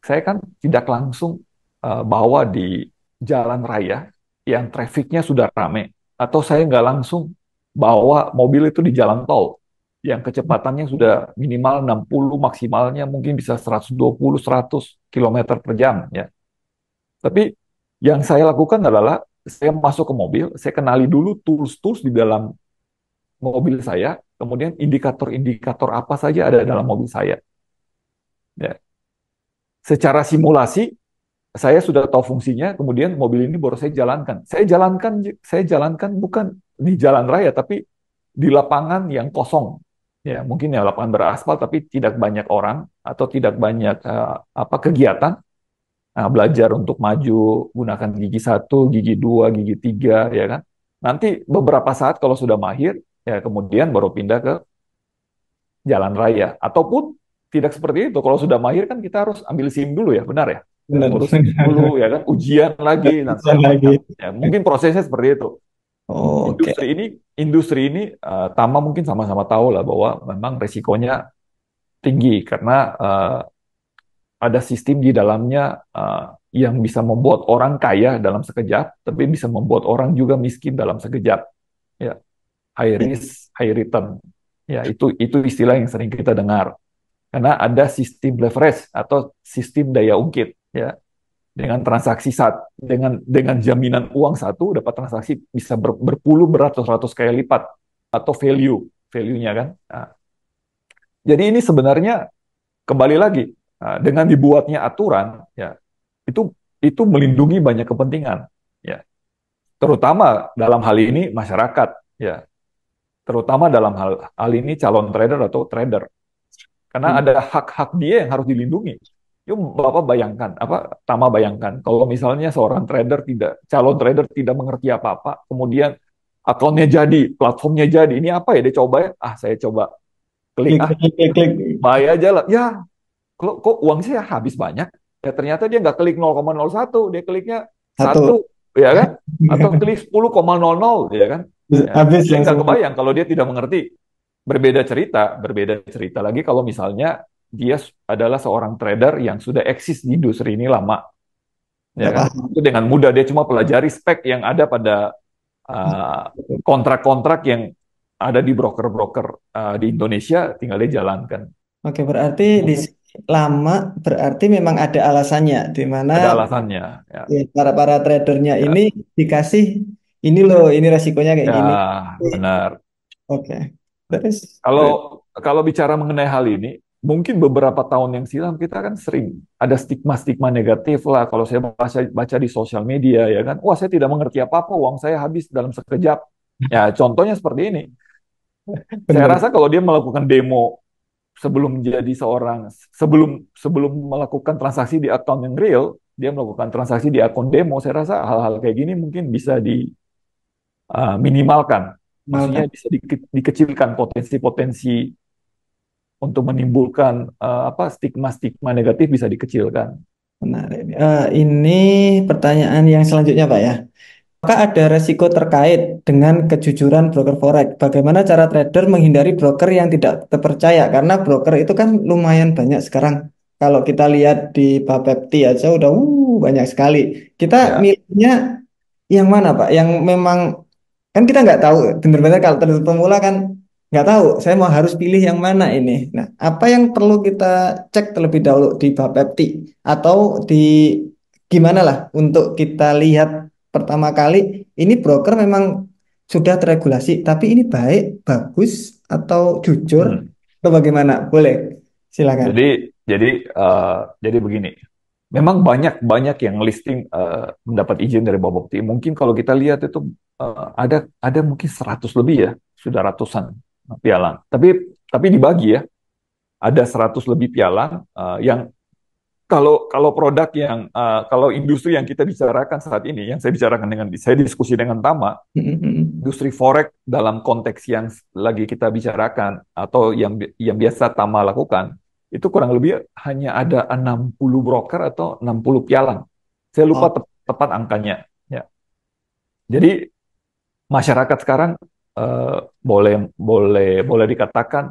saya kan tidak langsung bawa di jalan raya yang trafiknya sudah rame, atau saya nggak langsung bawa mobil itu di jalan tol yang kecepatannya sudah minimal 60, maksimalnya mungkin bisa 120, 100 kilometer per jam, ya. Tapi yang saya lakukan adalah saya masuk ke mobil, saya kenali dulu tools-tools di dalam mobil saya, kemudian indikator-indikator apa saja ada dalam mobil saya. Ya. Secara simulasi, saya sudah tahu fungsinya, kemudian mobil ini baru saya jalankan. Saya jalankan bukan di jalan raya, tapi di lapangan yang kosong. Ya, mungkin ya lapangan beraspal, tapi tidak banyak orang atau tidak banyak kegiatan. Nah, belajar untuk maju, gunakan gigi satu, gigi dua, gigi tiga, ya kan. Nanti beberapa saat kalau sudah mahir, ya kemudian baru pindah ke jalan raya. Ataupun tidak seperti itu. Kalau sudah mahir kan kita harus ambil SIM dulu ya, benar ya? Benar. Ngurus SIM dulu, ya kan? Ujian lagi, dan Ujian segala lagi. macam. Ya, mungkin prosesnya seperti itu. Oke. Industri ini Tama mungkin sama-sama tahu lah bahwa memang resikonya tinggi karena ada sistem di dalamnya yang bisa membuat orang kaya dalam sekejap, tapi bisa membuat orang juga miskin dalam sekejap. Ya, high risk, high return. Ya, itu istilah yang sering kita dengar. Karena ada sistem leverage atau sistem daya ungkit. Ya, dengan transaksi dengan jaminan uang satu dapat transaksi bisa berpuluh beratus-ratus kali lipat atau value-nya kan. Nah, jadi ini sebenarnya kembali lagi dengan dibuatnya aturan ya itu melindungi banyak kepentingan ya, terutama dalam hal ini masyarakat ya, terutama dalam hal ini calon trader atau trader, karena ada hak-hak dia yang harus dilindungi. Yuk Bapak bayangkan, Tama bayangkan, kalau misalnya seorang calon trader tidak mengerti apa-apa, kemudian akunnya jadi, platformnya jadi, ini apa ya, dia coba ya, saya coba klik, Klik, klik, klik, klik. bayar aja lah, ya kok uang saya habis banyak, ya ternyata dia nggak klik 0,01, dia kliknya Satu. 1, ya kan, atau klik 10,00, ya kan, ya, Habis dia nggak langsung. kebayang kalau dia tidak mengerti. Berbeda cerita lagi kalau misalnya dia adalah seorang trader yang sudah eksis di industri ini lama, ya Ya, kan? paham. Itu dengan mudah dia cuma pelajari spek yang ada pada uh, kontrak-kontrak yang ada di broker-broker di Indonesia, tinggal dia jalankan. Oke, berarti di sini lama berarti memang ada alasannya di mana Ada alasannya, ya. para tradernya Ya, ini dikasih ini loh, ini resikonya kayak ya gini. benar. Oke. Terus Kalau kalau bicara mengenai hal ini, mungkin beberapa tahun yang silam kita kan sering ada stigma-stigma negatif lah. Kalau saya baca di sosial media ya kan, wah saya tidak mengerti apa-apa, uang saya habis dalam sekejap. Ya contohnya seperti ini. Saya benar. rasa kalau dia melakukan demo sebelum menjadi seorang sebelum sebelum melakukan transaksi di akun yang real, dia melakukan transaksi di akun demo. Saya rasa hal-hal kayak gini mungkin bisa minimalkan. Maksudnya Malkan. bisa dikecilkan potensi-potensi untuk menimbulkan stigma-stigma negatif bisa dikecilkan. Menarik. Ini pertanyaan yang selanjutnya, Pak ya. Apakah ada resiko terkait dengan kejujuran broker forex? Bagaimana cara trader menghindari broker yang tidak terpercaya? Karena broker itu kan lumayan banyak sekarang. Kalau kita lihat di Bapepti aja udah banyak sekali. Kita Ya, milihnya yang mana, Pak? Yang memang kan kita nggak tahu. Benar-benar kalau trader pemula kan nggak tahu. Saya mau harus pilih yang mana ini. Nah, apa yang perlu kita cek terlebih dahulu di Bapepti atau di gimana lah untuk kita lihat pertama kali ini broker memang sudah terregulasi, tapi ini baik, bagus atau jujur hmm. atau bagaimana? Boleh, silakan. Jadi jadi begini. Memang banyak banyak yang listing mendapat izin dari Bapepti. Mungkin kalau kita lihat itu ada mungkin 100 lebih ya, sudah ratusan pialang. Tapi dibagi ya, ada 100 lebih pialang yang kalau produk yang kalau industri yang kita bicarakan saat ini, yang saya diskusi dengan Tama, industri forex dalam konteks yang lagi kita bicarakan atau yang biasa Tama lakukan, itu kurang lebih hanya ada 60 broker atau 60 pialang. Saya lupa Oh, tepat angkanya. Ya. Jadi masyarakat sekarang boleh boleh boleh dikatakan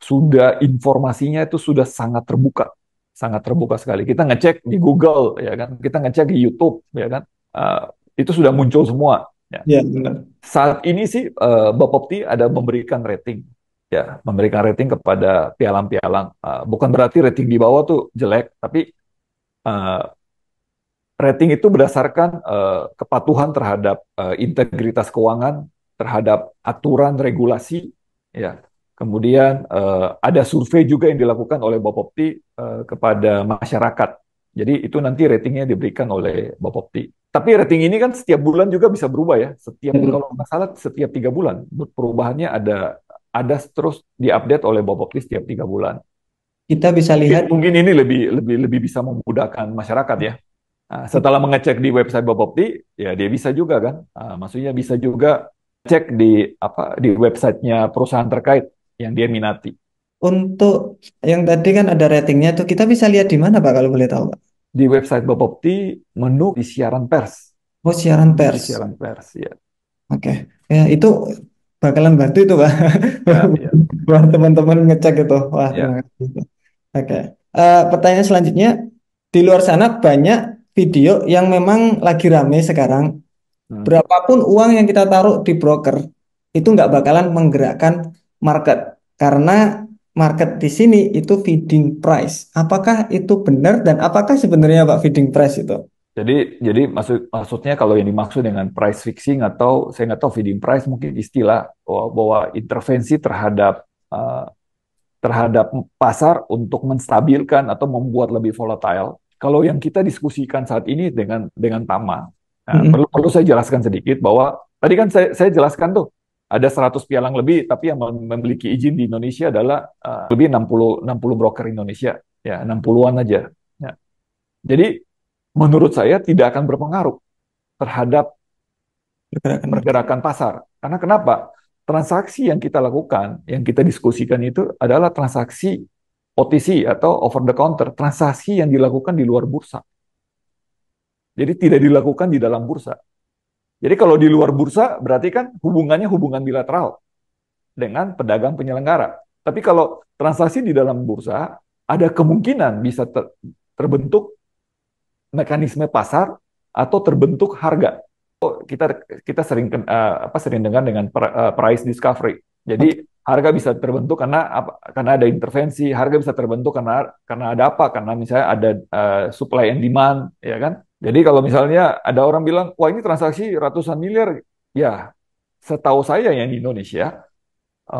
sudah informasinya itu sudah sangat terbuka sekali. Kita ngecek di Google, ya kan, kita ngecek di YouTube, ya kan, itu sudah muncul semua. Ya. ya benar. Saat ini sih Bapepti ada memberikan rating, ya, memberikan rating kepada pialang-pialang. Bukan berarti rating di bawah tuh jelek, tapi uh, rating itu berdasarkan kepatuhan terhadap integritas keuangan, terhadap aturan regulasi, ya. Kemudian ada survei juga yang dilakukan oleh Bapepti kepada masyarakat. Jadi itu nanti ratingnya diberikan oleh Bapepti. Tapi rating ini kan setiap bulan juga bisa berubah ya. Kalau nggak salah setiap 3 bulan perubahannya ada terus diupdate oleh Bapepti setiap 3 bulan. Kita bisa Mungkin, lihat. mungkin ini lebih bisa memudahkan masyarakat ya. Setelah mengecek di website Bapepti, ya dia bisa juga kan. Maksudnya bisa juga cek di websitenya perusahaan terkait yang dia minati. Untuk yang tadi kan ada ratingnya tuh kita bisa lihat di mana Pak kalau boleh tahu Pak? Di website Bapepti, menu di siaran pers. Oh siaran Menu di pers. siaran pers, ya. Oke. Ya, itu bakalan bantu itu, Pak. Ya, ya, Buat teman-teman ngecek itu. Wah, terima ya. kasih. Oke. Pertanyaan selanjutnya, di luar sana banyak video yang memang lagi rame sekarang. Hmm. Berapapun uang yang kita taruh di broker, itu nggak bakalan menggerakkan market. Karena market di sini itu feeding price. Apakah itu benar dan apakah sebenarnya Pak feeding price itu? Jadi maksudnya kalau yang dimaksud dengan price fixing atau saya nggak tahu feeding price mungkin istilah bahwa intervensi uh, terhadap pasar untuk menstabilkan atau membuat lebih volatile. Kalau yang kita diskusikan saat ini dengan Tama, nah, Mm-mm. perlu saya jelaskan sedikit bahwa tadi kan saya jelaskan tuh ada 100 pialang lebih, tapi yang memiliki izin di Indonesia adalah lebih 60 broker Indonesia, ya 60-an aja. Ya. Jadi menurut saya tidak akan berpengaruh terhadap Pergerakan market. pergerakan pasar. Karena kenapa? Transaksi yang kita lakukan, yang kita diskusikan itu adalah transaksi OTC atau over the counter, transaksi yang dilakukan di luar bursa. Jadi tidak dilakukan di dalam bursa. Jadi kalau di luar bursa berarti kan hubungannya hubungan bilateral dengan pedagang penyelenggara. Tapi kalau transaksi di dalam bursa, ada kemungkinan bisa terbentuk mekanisme pasar atau terbentuk harga. kita kita sering dengar dengan price discovery. Oke. Jadi harga bisa terbentuk karena ada intervensi, harga bisa terbentuk karena ada apa? Karena misalnya ada supply and demand, ya kan? Jadi kalau misalnya ada orang bilang, wah ini transaksi ratusan miliar, ya setahu saya yang di Indonesia,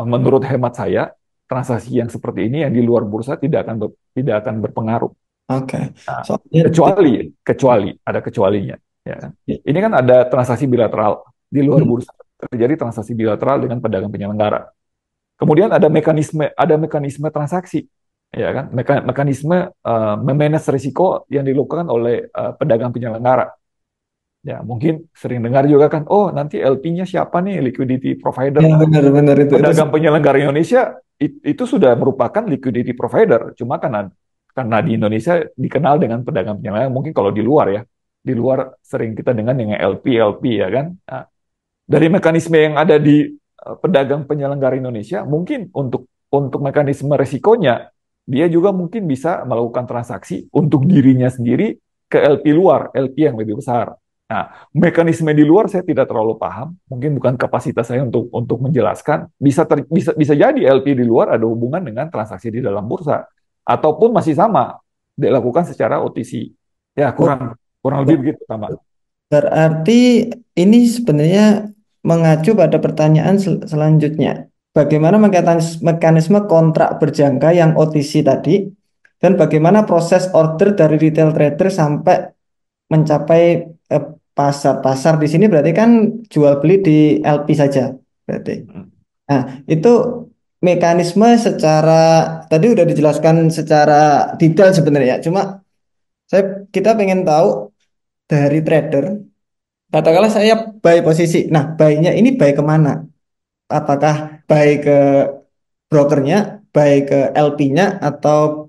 menurut hemat saya, transaksi yang seperti ini yang di luar bursa tidak akan berpengaruh. Oke. Nah, Soalnya kecuali ada kecualinya, ya kan? Ini kan ada transaksi bilateral di luar Hmm. bursa terjadi transaksi bilateral dengan pedagang penyelenggara. Kemudian ada mekanisme transaksi, ya kan? Mekanisme memanage risiko yang dilakukan oleh pedagang penyelenggara. Ya, mungkin sering dengar juga kan, oh nanti LP-nya siapa nih, liquidity Ya, provider. benar-benar itu Pedagang penyelenggara Indonesia itu sudah merupakan liquidity provider. Cuma karena di Indonesia dikenal dengan pedagang penyelenggara, mungkin kalau di luar ya, di luar sering kita dengar dengan LP ya kan. Nah, dari mekanisme yang ada di pedagang penyelenggara Indonesia, mungkin untuk mekanisme resikonya, dia juga mungkin bisa melakukan transaksi untuk dirinya sendiri ke LP luar, LP yang lebih besar. Nah, mekanisme di luar saya tidak terlalu paham, mungkin bukan kapasitas saya untuk menjelaskan. Bisa jadi LP di luar ada hubungan dengan transaksi di dalam bursa, ataupun masih sama dilakukan secara OTC. Ya, kurang kurang lebih begitu, sama. berarti ini sebenarnya mengacu pada pertanyaan selanjutnya. Bagaimana mekanisme kontrak berjangka yang OTC tadi dan bagaimana proses order dari retail trader sampai mencapai pasar-pasar di sini berarti kan jual beli di LP saja berarti. Nah, itu mekanisme secara tadi udah dijelaskan secara detail sebenarnya. Cuma kita pengen tahu dari trader, katakanlah saya buy posisi. Nah, buy-nya ini buy kemana? Apakah buy ke brokernya, buy ke LP-nya atau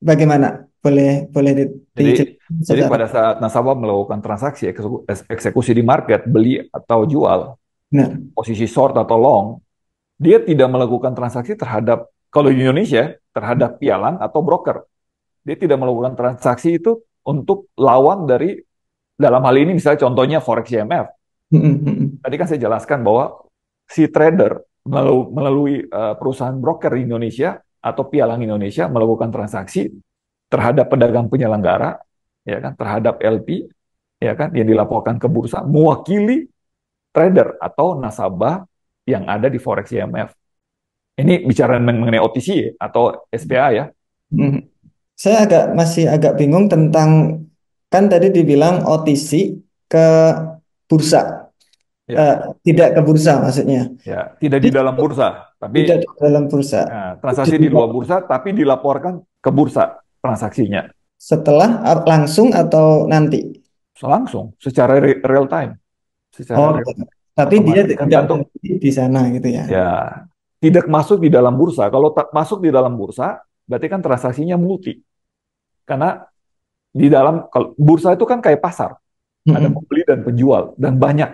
bagaimana? Boleh boleh Jadi, dijelaskan jadi secara pada saat nasabah melakukan transaksi eksekusi di market, beli atau jual, benar. posisi short atau long, dia tidak melakukan transaksi terhadap, kalau di Indonesia, terhadap pialang atau broker. Dia tidak melakukan transaksi itu untuk lawan dari, dalam hal ini misalnya contohnya Forex IMF. Tadi kan saya jelaskan bahwa si trader melalui perusahaan broker di Indonesia atau pialang Indonesia melakukan transaksi terhadap pedagang penyelenggara, ya kan, terhadap LP, ya kan, yang dilaporkan ke bursa, mewakili trader atau nasabah yang ada di Forex IMF. Ini bicara mengenai OTC atau SPA ya. Mm. Saya masih agak bingung tentang kan tadi dibilang OTC ke bursa. Ya, Tidak ke bursa maksudnya. ya, tidak di dalam bursa, tapi Tidak di dalam bursa. transaksi di luar bursa, tapi dilaporkan ke bursa transaksinya Setelah langsung atau nanti? langsung, secara real time, secara Oh, real, tapi dia otomatis tidak tergantung. berhenti di sana gitu ya. Ya, tidak masuk di dalam bursa. Kalau tak masuk di dalam bursa, berarti kan transaksinya multi. Karena di dalam, kalau bursa itu kan kayak pasar, ada Mm-mm. pembeli dan penjual dan banyak.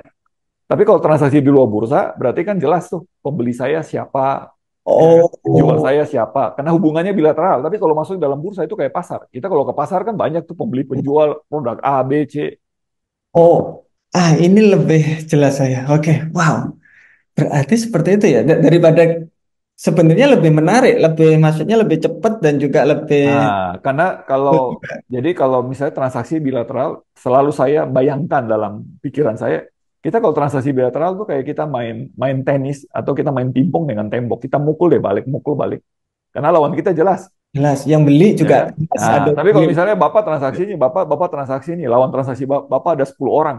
Tapi kalau transaksi di luar bursa, berarti kan jelas tuh pembeli saya siapa, ya kan? Penjual Oh, saya siapa, karena hubungannya bilateral. Tapi kalau masuk dalam bursa itu kayak pasar. Kita kalau ke pasar kan banyak tuh pembeli penjual produk A, B, C. oh, ini lebih jelas saya. Oke, wow. Berarti seperti itu ya. Daripada sebenarnya lebih menarik, lebih maksudnya lebih cepat dan juga lebih Nah, karena jadi kalau misalnya transaksi bilateral, selalu saya bayangkan dalam pikiran saya, kita kalau transaksi bilateral tuh kayak kita main main tenis atau kita main pingpong dengan tembok, kita mukul deh balik, mukul balik. Karena lawan kita jelas, jelas. Yang beli ya juga kan? jelas Nah, ada tapi beli. kalau misalnya Bapak transaksi ini, lawan transaksi Bapak ada 10 orang.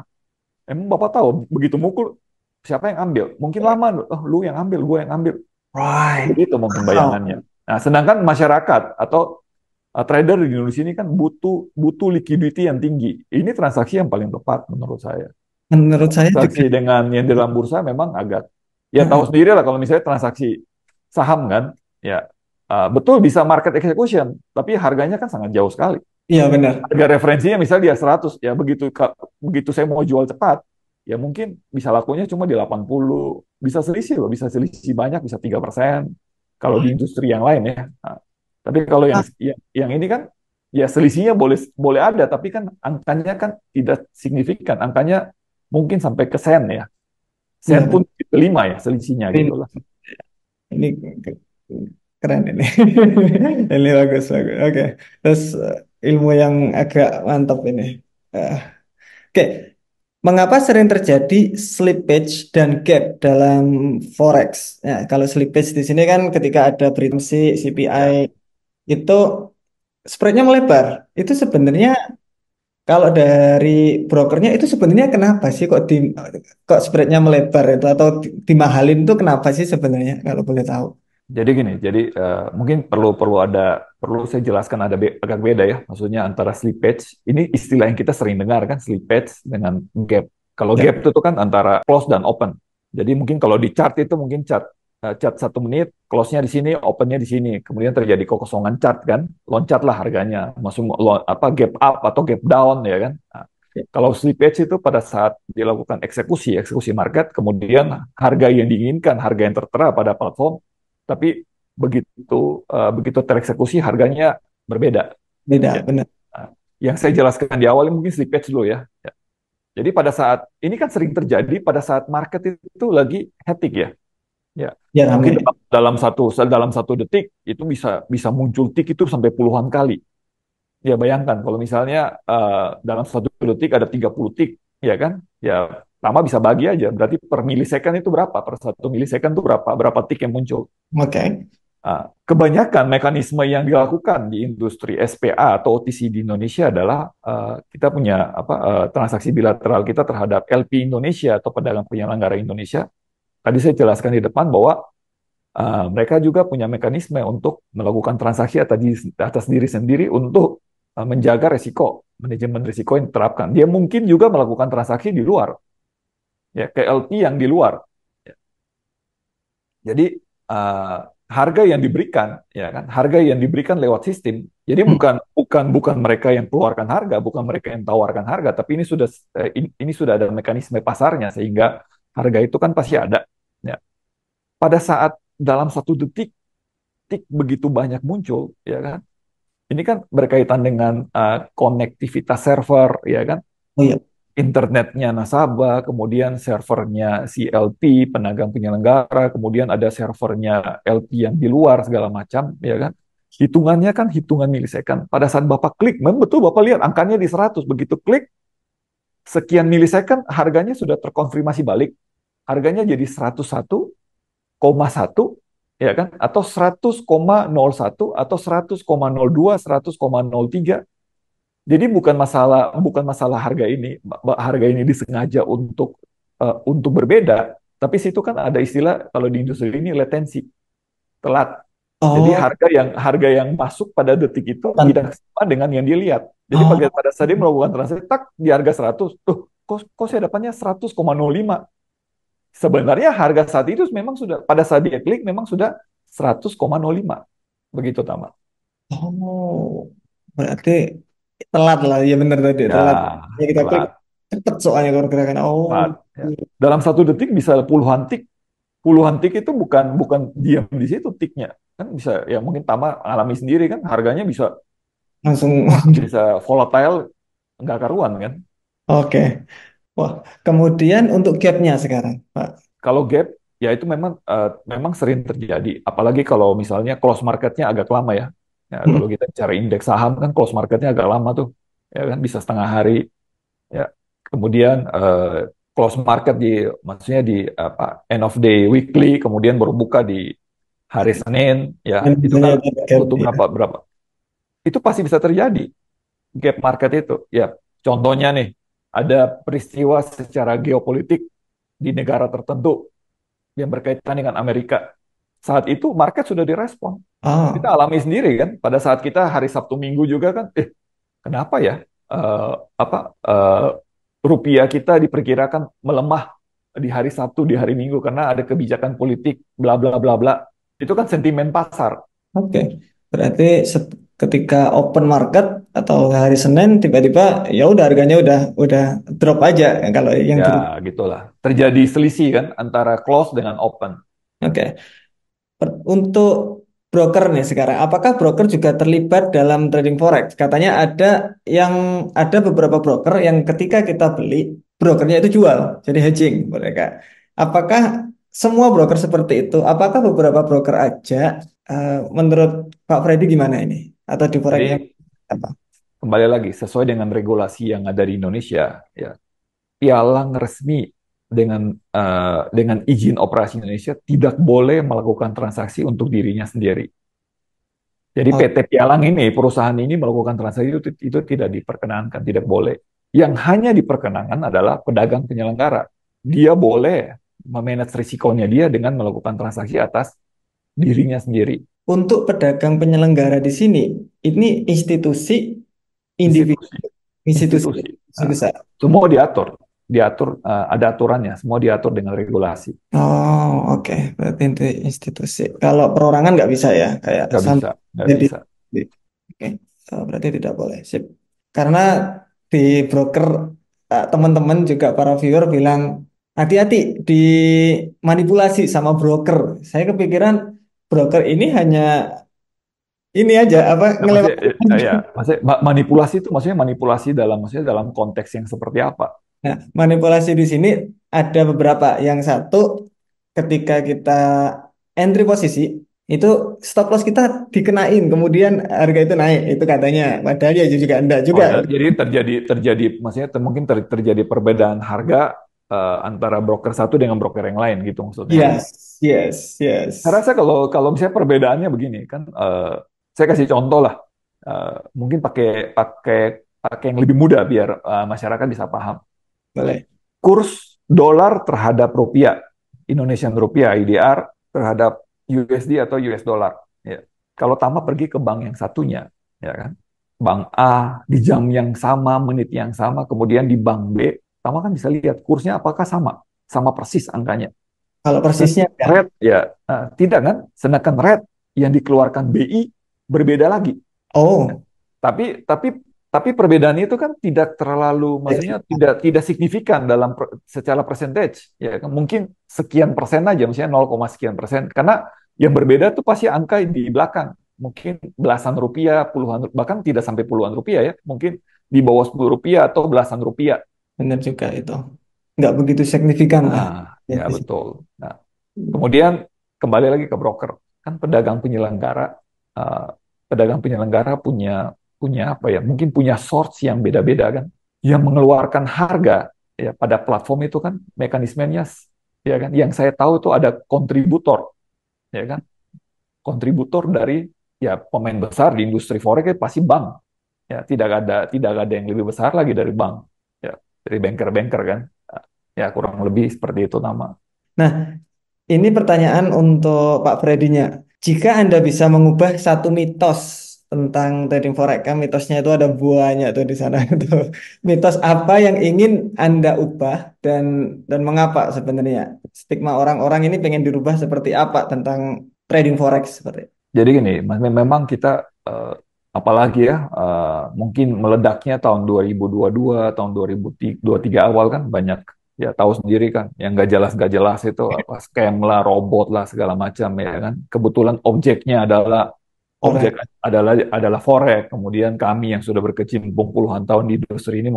Emang Bapak tahu begitu mukul siapa yang ambil? Mungkin lama, oh lu yang ambil, gue yang ambil. Right. Begitu mungkin bayangannya. Wow. Nah, sedangkan masyarakat atau trader di Indonesia ini kan butuh butuh liquidity yang tinggi. Ini transaksi yang paling tepat menurut saya. Menurut saya juga. Transaksi dengan yang di dalam bursa memang agak, ya tahu sendiri lah kalau misalnya transaksi saham kan, ya betul bisa market execution, tapi harganya kan sangat jauh sekali. Iya benar. Harga referensinya misalnya dia 100, ya begitu saya mau jual cepat, ya mungkin bisa lakunya cuma di 80, bisa selisih loh, bisa selisih banyak, bisa 3% kalau di industri yang lain ya. Nah, tapi kalau yang ini kan ya selisihnya boleh boleh ada, tapi kan angkanya kan tidak signifikan, angkanya mungkin sampai ke sen ya. Sen Iya pun benar. kelima ya selisihnya gitu lah. Ini keren ini. Ini bagus bagus. Oke. Terus ilmu yang agak mantap ini. Eh, Oke. Mengapa sering terjadi slippage dan gap dalam forex? Ya, kalau slippage di sini kan ketika ada berita CPI Ya. itu spreadnya melebar. Itu sebenarnya kalau dari brokernya itu sebenarnya kenapa sih kok spreadnya melebar itu atau dimahalin itu kenapa sih sebenarnya kalau boleh tahu? Jadi gini, jadi mungkin perlu saya jelaskan agak beda ya, maksudnya antara slippage, ini istilah yang kita sering dengar kan, slippage dengan gap. Kalau Ya, gap itu kan antara close dan open. Jadi mungkin kalau di chart itu mungkin chart 1 menit, close-nya di sini, open-nya di sini, kemudian terjadi kekosongan chart kan, loncatlah harganya, apa gap up atau gap down ya kan. Nah, kalau slippage itu pada saat dilakukan eksekusi market, kemudian harga yang diinginkan, harga yang tertera pada platform, tapi begitu tereksekusi harganya berbeda. Ya. beda benar. Nah, yang saya jelaskan di awal mungkin slippage dulu ya. Ya. Jadi pada saat ini kan sering terjadi pada saat market itu lagi hectic ya. Ya. Ya Mungkin rame. dalam satu detik itu bisa bisa muncul tik itu sampai puluhan kali. Ya bayangkan kalau misalnya dalam 1 detik ada 30 tik, ya kan? Ya pertama bisa bagi aja. Berarti per milisecond itu berapa? Per 1 milisecond itu berapa tik yang muncul? Oke. Kebanyakan mekanisme yang dilakukan di industri SPA atau OTC di Indonesia adalah kita punya transaksi bilateral kita terhadap LP Indonesia atau pedagang penyelenggara Indonesia. Tadi saya jelaskan di depan bahwa mereka juga punya mekanisme untuk melakukan transaksi atas diri sendiri untuk menjaga resiko, manajemen risiko yang diterapkan. Dia mungkin juga melakukan transaksi di luar, ya ke LP yang di luar. Jadi uh, harga yang diberikan, ya kan, harga yang diberikan lewat sistem. Jadi Hmm. bukan mereka yang keluarkan harga, bukan mereka yang tawarkan harga, tapi ini sudah ada mekanisme pasarnya sehingga harga itu kan pasti ada. Ya. Pada saat dalam 1 detik tik begitu banyak muncul, ya kan. Ini kan berkaitan dengan konektivitas server, ya kan, Oh iya. internetnya nasabah, kemudian servernya si LP, penagang penyelenggara, kemudian ada servernya LP yang di luar segala macam, ya kan. Hitungannya kan hitungan milisecond. Pada saat Bapak klik, memang betul Bapak lihat angkanya di 100. Begitu klik, sekian milisecond harganya sudah terkonfirmasi balik. Harganya jadi 101,1 ya kan atau 100,01 atau 100,02, 100,03. Jadi bukan masalah harga ini disengaja untuk berbeda, tapi situ kan ada istilah kalau di industri ini latensi, telat. Jadi Oh, harga yang masuk pada detik itu kan. tidak sama dengan yang dilihat. Jadi Oh, pada saat dia melakukan transaksi, tak di harga 100, tuh kok saya dapatnya 100,05. Sebenarnya harga saat itu memang sudah pada saat dia klik memang sudah 100,05. Begitu Tama. oh, berarti telat lah. Ya benar tadi Ya, telat. Ya kita klik telat. cepet soalnya kalau gerakan. Oh, Telat. Ya. Dalam 1 detik bisa puluhan tik itu bukan bukan diam di situ tiknya kan bisa ya mungkin Tama alami sendiri kan harganya bisa langsung. bisa volatile nggak karuan kan. Oke. Wah, kemudian untuk gapnya sekarang, Pak. Kalau gap ya itu memang sering terjadi apalagi kalau misalnya close marketnya agak lama ya. Ya Hmm. kalau kita cari indeks saham kan close marketnya agak lama tuh ya kan bisa setengah hari ya. Kemudian close market maksudnya di apa end of day weekly kemudian baru buka di hari Senin ya Dan itu biasanya kan ada gap, butuh ya. berapa berapa itu pasti bisa terjadi gap market itu ya contohnya nih ada peristiwa secara geopolitik di negara tertentu yang berkaitan dengan Amerika saat itu market sudah direspon kita Oh, alami sendiri kan pada saat kita hari Sabtu Minggu juga kan kenapa ya eh, apa rupiah kita diperkirakan melemah di hari Sabtu di hari Minggu karena ada kebijakan politik bla bla bla bla itu kan sentimen pasar. oke. Berarti ketika open market atau hari Senin tiba-tiba ya udah harganya udah drop aja kalau yang Ya, di. gitulah. Terjadi selisih kan antara close dengan open. Oke. Untuk broker nih sekarang, apakah broker juga terlibat dalam trading forex? Katanya ada beberapa broker yang ketika kita beli, brokernya itu jual, jadi hedging mereka. Apakah semua broker seperti itu? Apakah beberapa broker aja? Menurut Pak Freddy gimana ini? Atau di forex yang Jadi apa? kembali lagi sesuai dengan regulasi yang ada di Indonesia, ya pialang resmi dengan izin operasi Indonesia tidak boleh melakukan transaksi untuk dirinya sendiri. Jadi Oh, PT Pialang ini, perusahaan ini melakukan transaksi itu tidak diperkenankan, tidak boleh. Yang hanya diperkenankan adalah pedagang penyelenggara. Dia boleh memanage risikonya dia dengan melakukan transaksi atas dirinya sendiri. untuk pedagang penyelenggara di sini, ini institusi, individu, Institusi, institusi, institusi. institusi besar. Semua diatur, ada aturannya, semua diatur dengan regulasi. Oh, oke. Berarti itu institusi. Kalau perorangan nggak bisa ya, kayak Nggak sam. bisa, nggak Jadi, bisa. oke. Oh, berarti tidak boleh. Sip. Karena di broker teman-teman juga para viewer bilang hati-hati dimanipulasi sama broker. Saya kepikiran broker ini hanya ini aja apa Nah, ngelewat. maksudnya, ya, maksudnya manipulasi itu maksudnya dalam konteks yang seperti apa? Nah, manipulasi di sini ada beberapa. Yang satu, ketika kita entry posisi, itu stop loss kita dikenain, kemudian harga itu naik, itu katanya. Padahal ya juga enggak Oh, juga. jadi terjadi, maksudnya mungkin terjadi perbedaan harga antara broker satu dengan broker yang lain gitu maksudnya. Yes, yes, Saya yes. rasa kalau kalau misalnya perbedaannya begini kan, saya kasih contoh lah. Mungkin pakai pakai pakai yang lebih mudah biar masyarakat bisa paham. Boleh. Kurs dolar terhadap rupiah, Indonesian rupiah IDR terhadap USD atau US dollar. Ya. Kalau Tama pergi ke bank yang satunya, ya kan, bank A di jam yang sama, menit yang sama, kemudian di bank B, Tama kan bisa lihat kursnya apakah sama persis angkanya. Kalau persisnya Sedangkan ya. rate ya tidak kan, sedangkan rate yang dikeluarkan BI berbeda lagi. Oh, Tapi perbedaan itu kan tidak terlalu, maksudnya tidak signifikan secara percentage, ya kan mungkin sekian persen aja, misalnya 0, sekian persen, karena yang berbeda tuh pasti angka di belakang, mungkin belasan rupiah, puluhan, bahkan tidak sampai puluhan rupiah ya, mungkin di bawah 10 rupiah atau belasan rupiah. benar juga itu. Nggak begitu signifikan lah. Ya betul. Nah, kemudian kembali lagi ke broker, kan eh, pedagang penyelenggara punya punya apa ya? Mungkin punya source yang beda-beda kan, yang mengeluarkan harga ya pada platform itu kan mekanismenya ya kan. Yang saya tahu itu ada kontributor, ya kan? Kontributor dari ya pemain besar di industri forex itu pasti bank. Ya, tidak ada yang lebih besar lagi dari bank. Ya, dari banker-banker kan. Ya kurang lebih seperti itu nama. Nah, ini pertanyaan untuk Pak Fredinya. Jika Anda bisa mengubah satu mitos tentang trading forex, kan mitosnya itu ada banyak tuh di sana itu. Mitos apa yang ingin Anda ubah dan mengapa sebenarnya? Stigma orang-orang ini pengen dirubah seperti apa tentang trading forex seperti itu? Jadi gini, memang kita apalagi ya mungkin meledaknya tahun 2022, tahun 2023 awal kan banyak Ya tahu sendiri kan, yang nggak jelas itu apa scam lah, robot lah segala macam ya kan. Kebetulan objek Korek. adalah forex. Kemudian kami yang sudah berkecimpung puluhan tahun di industri ini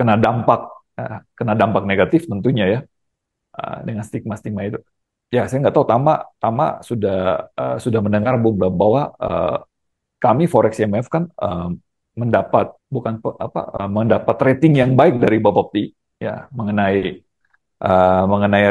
kena dampak negatif tentunya ya, dengan stigma-stigma itu. Ya saya nggak tahu, Tama Tama sudah mendengar bahwa kami Forex IMF kan mendapat bukan mendapat rating yang baik dari Bapepti ya mengenai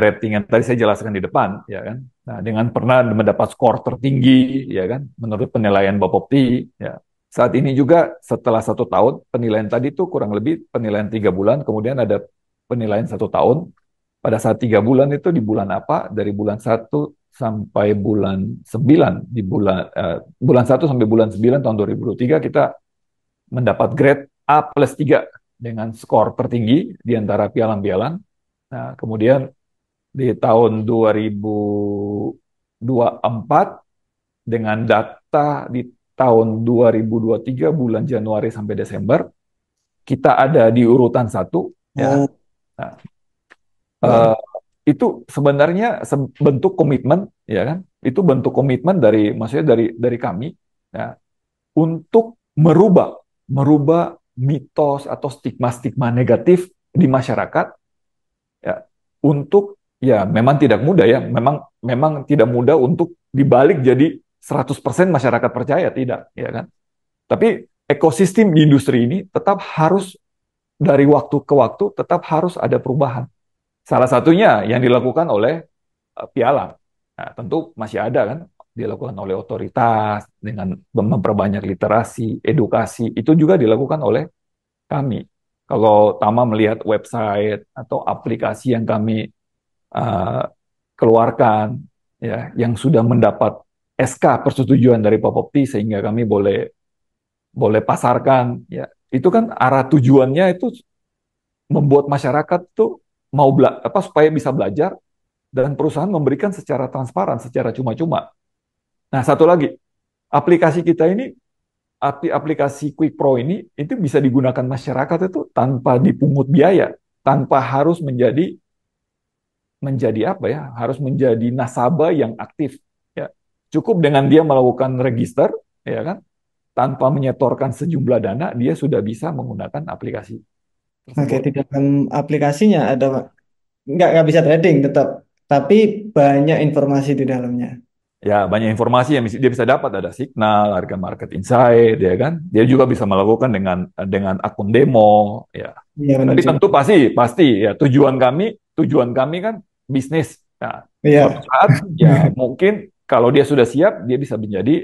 rating yang tadi saya jelaskan di depan, ya kan. Nah, dengan pernah mendapat skor tertinggi, ya kan, menurut penilaian Bapepti, ya. Saat ini juga setelah 1 tahun, penilaian tadi itu kurang lebih penilaian 3 bulan, kemudian ada penilaian 1 tahun. Pada saat 3 bulan itu di bulan apa? Dari bulan 1 sampai bulan 9 tahun 2023 kita mendapat grade A+3 dengan skor tertinggi di antara pialang-pialang. Nah, kemudian di tahun 2024 dengan data di tahun 2023 bulan Januari sampai Desember kita ada di urutan 1 ya. Oh, Nah, luar. eh, itu sebenarnya bentuk komitmen ya kan. Itu bentuk komitmen maksudnya dari kami ya, untuk merubah merubah mitos atau stigma-stigma negatif di masyarakat ya, untuk ya memang tidak mudah ya, memang memang tidak mudah untuk dibalik jadi 100% masyarakat percaya, tidak ya kan. Tapi ekosistem di industri ini tetap harus dari waktu ke waktu tetap harus ada perubahan. Salah satunya yang dilakukan oleh pialang. Nah, tentu masih ada kan dilakukan oleh otoritas dengan memperbanyak literasi, edukasi, itu juga dilakukan oleh kami. Kalau Tama melihat website atau aplikasi yang kami uh, keluarkan, ya, yang sudah mendapat SK persetujuan dari Bapepti sehingga kami boleh boleh pasarkan, ya, itu kan arah tujuannya itu membuat masyarakat tuh mau supaya bisa belajar dan perusahaan memberikan secara transparan, secara cuma-cuma. Nah, satu lagi, aplikasi kita ini, aplikasi Quick Pro ini, itu bisa digunakan masyarakat itu tanpa dipungut biaya, tanpa harus menjadi apa ya, harus menjadi nasabah yang aktif. Ya, cukup dengan dia melakukan register, ya kan, tanpa menyetorkan sejumlah dana, dia sudah bisa menggunakan aplikasi Oke, tersebut. di dalam aplikasinya ada nggak bisa trading tetap, tapi banyak informasi di dalamnya. Ya, banyak informasi yang dia bisa dapat, ada signal, harga market insight, ya kan. Dia juga bisa melakukan dengan akun demo, ya. Iya benar Tapi juga. tentu pasti ya tujuan kami kan bisnis. Nah, suatu Iya. saat ya mungkin kalau dia sudah siap, dia bisa menjadi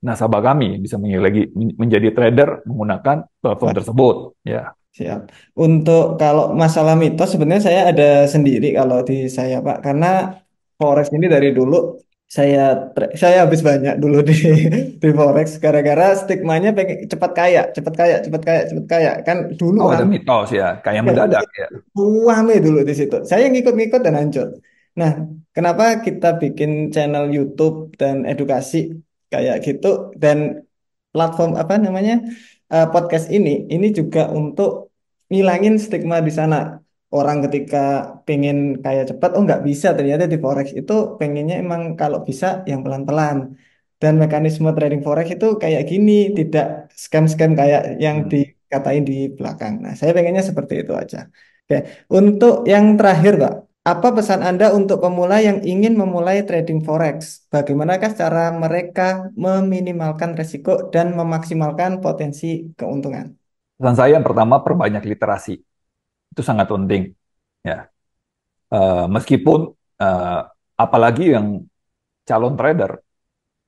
nasabah kami, bisa menjadi trader menggunakan platform tersebut, ya. Siap. Untuk kalau masalah mitos sebenarnya saya ada sendiri kalau di saya Pak, karena forex ini dari dulu saya saya habis banyak dulu di di forex gara-gara stigmanya pengen cepat kaya, cepat kaya, cepat kaya, cepat kaya kan dulu Oh, ada ramai mitos ya, kayak ya, mendadak ya. rame dulu di situ. Saya ngikut-ngikut dan hancur. Nah, kenapa kita bikin channel YouTube dan edukasi kayak gitu dan platform apa namanya podcast ini juga untuk ngilangin stigma di sana. Orang ketika pengen kaya cepat, oh nggak bisa ternyata di forex itu pengennya emang kalau bisa yang pelan-pelan. Dan mekanisme trading forex itu kayak gini, tidak scam-scam kayak yang Hmm. dikatain di belakang. Nah, saya pengennya seperti itu aja. Oke, untuk yang terakhir, Pak, apa pesan Anda untuk pemula yang ingin memulai trading forex? Bagaimanakah cara mereka meminimalkan risiko dan memaksimalkan potensi keuntungan? Pesan saya yang pertama, perbanyak literasi. Itu sangat penting. Ya, meskipun eh, apalagi yang calon trader,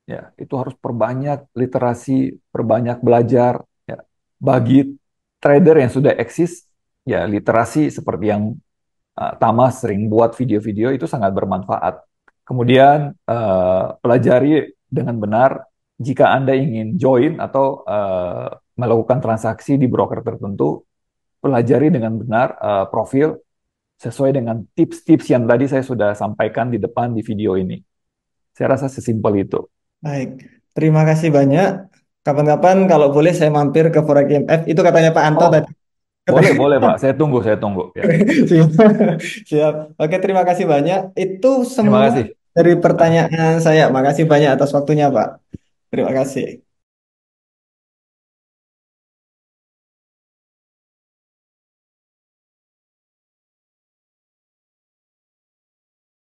ya itu harus perbanyak literasi, perbanyak belajar. Ya, bagi trader yang sudah eksis, ya literasi seperti yang Tama sering buat video-video itu sangat bermanfaat. Kemudian pelajari dengan benar jika Anda ingin join atau melakukan transaksi di broker tertentu, pelajari dengan benar profil sesuai dengan tips-tips yang tadi saya sudah sampaikan di depan di video ini. Saya rasa sesimpel itu. Baik, terima kasih banyak. Kapan-kapan kalau boleh saya mampir ke Forex IMF. Itu katanya Pak Anto Oh, tadi. Boleh, boleh Pak. Saya tunggu ya. Siap. Siap. Oke, terima kasih banyak. Itu Terima semua kasih. dari Ah, pertanyaan saya. Makasih banyak atas waktunya, Pak. Terima kasih.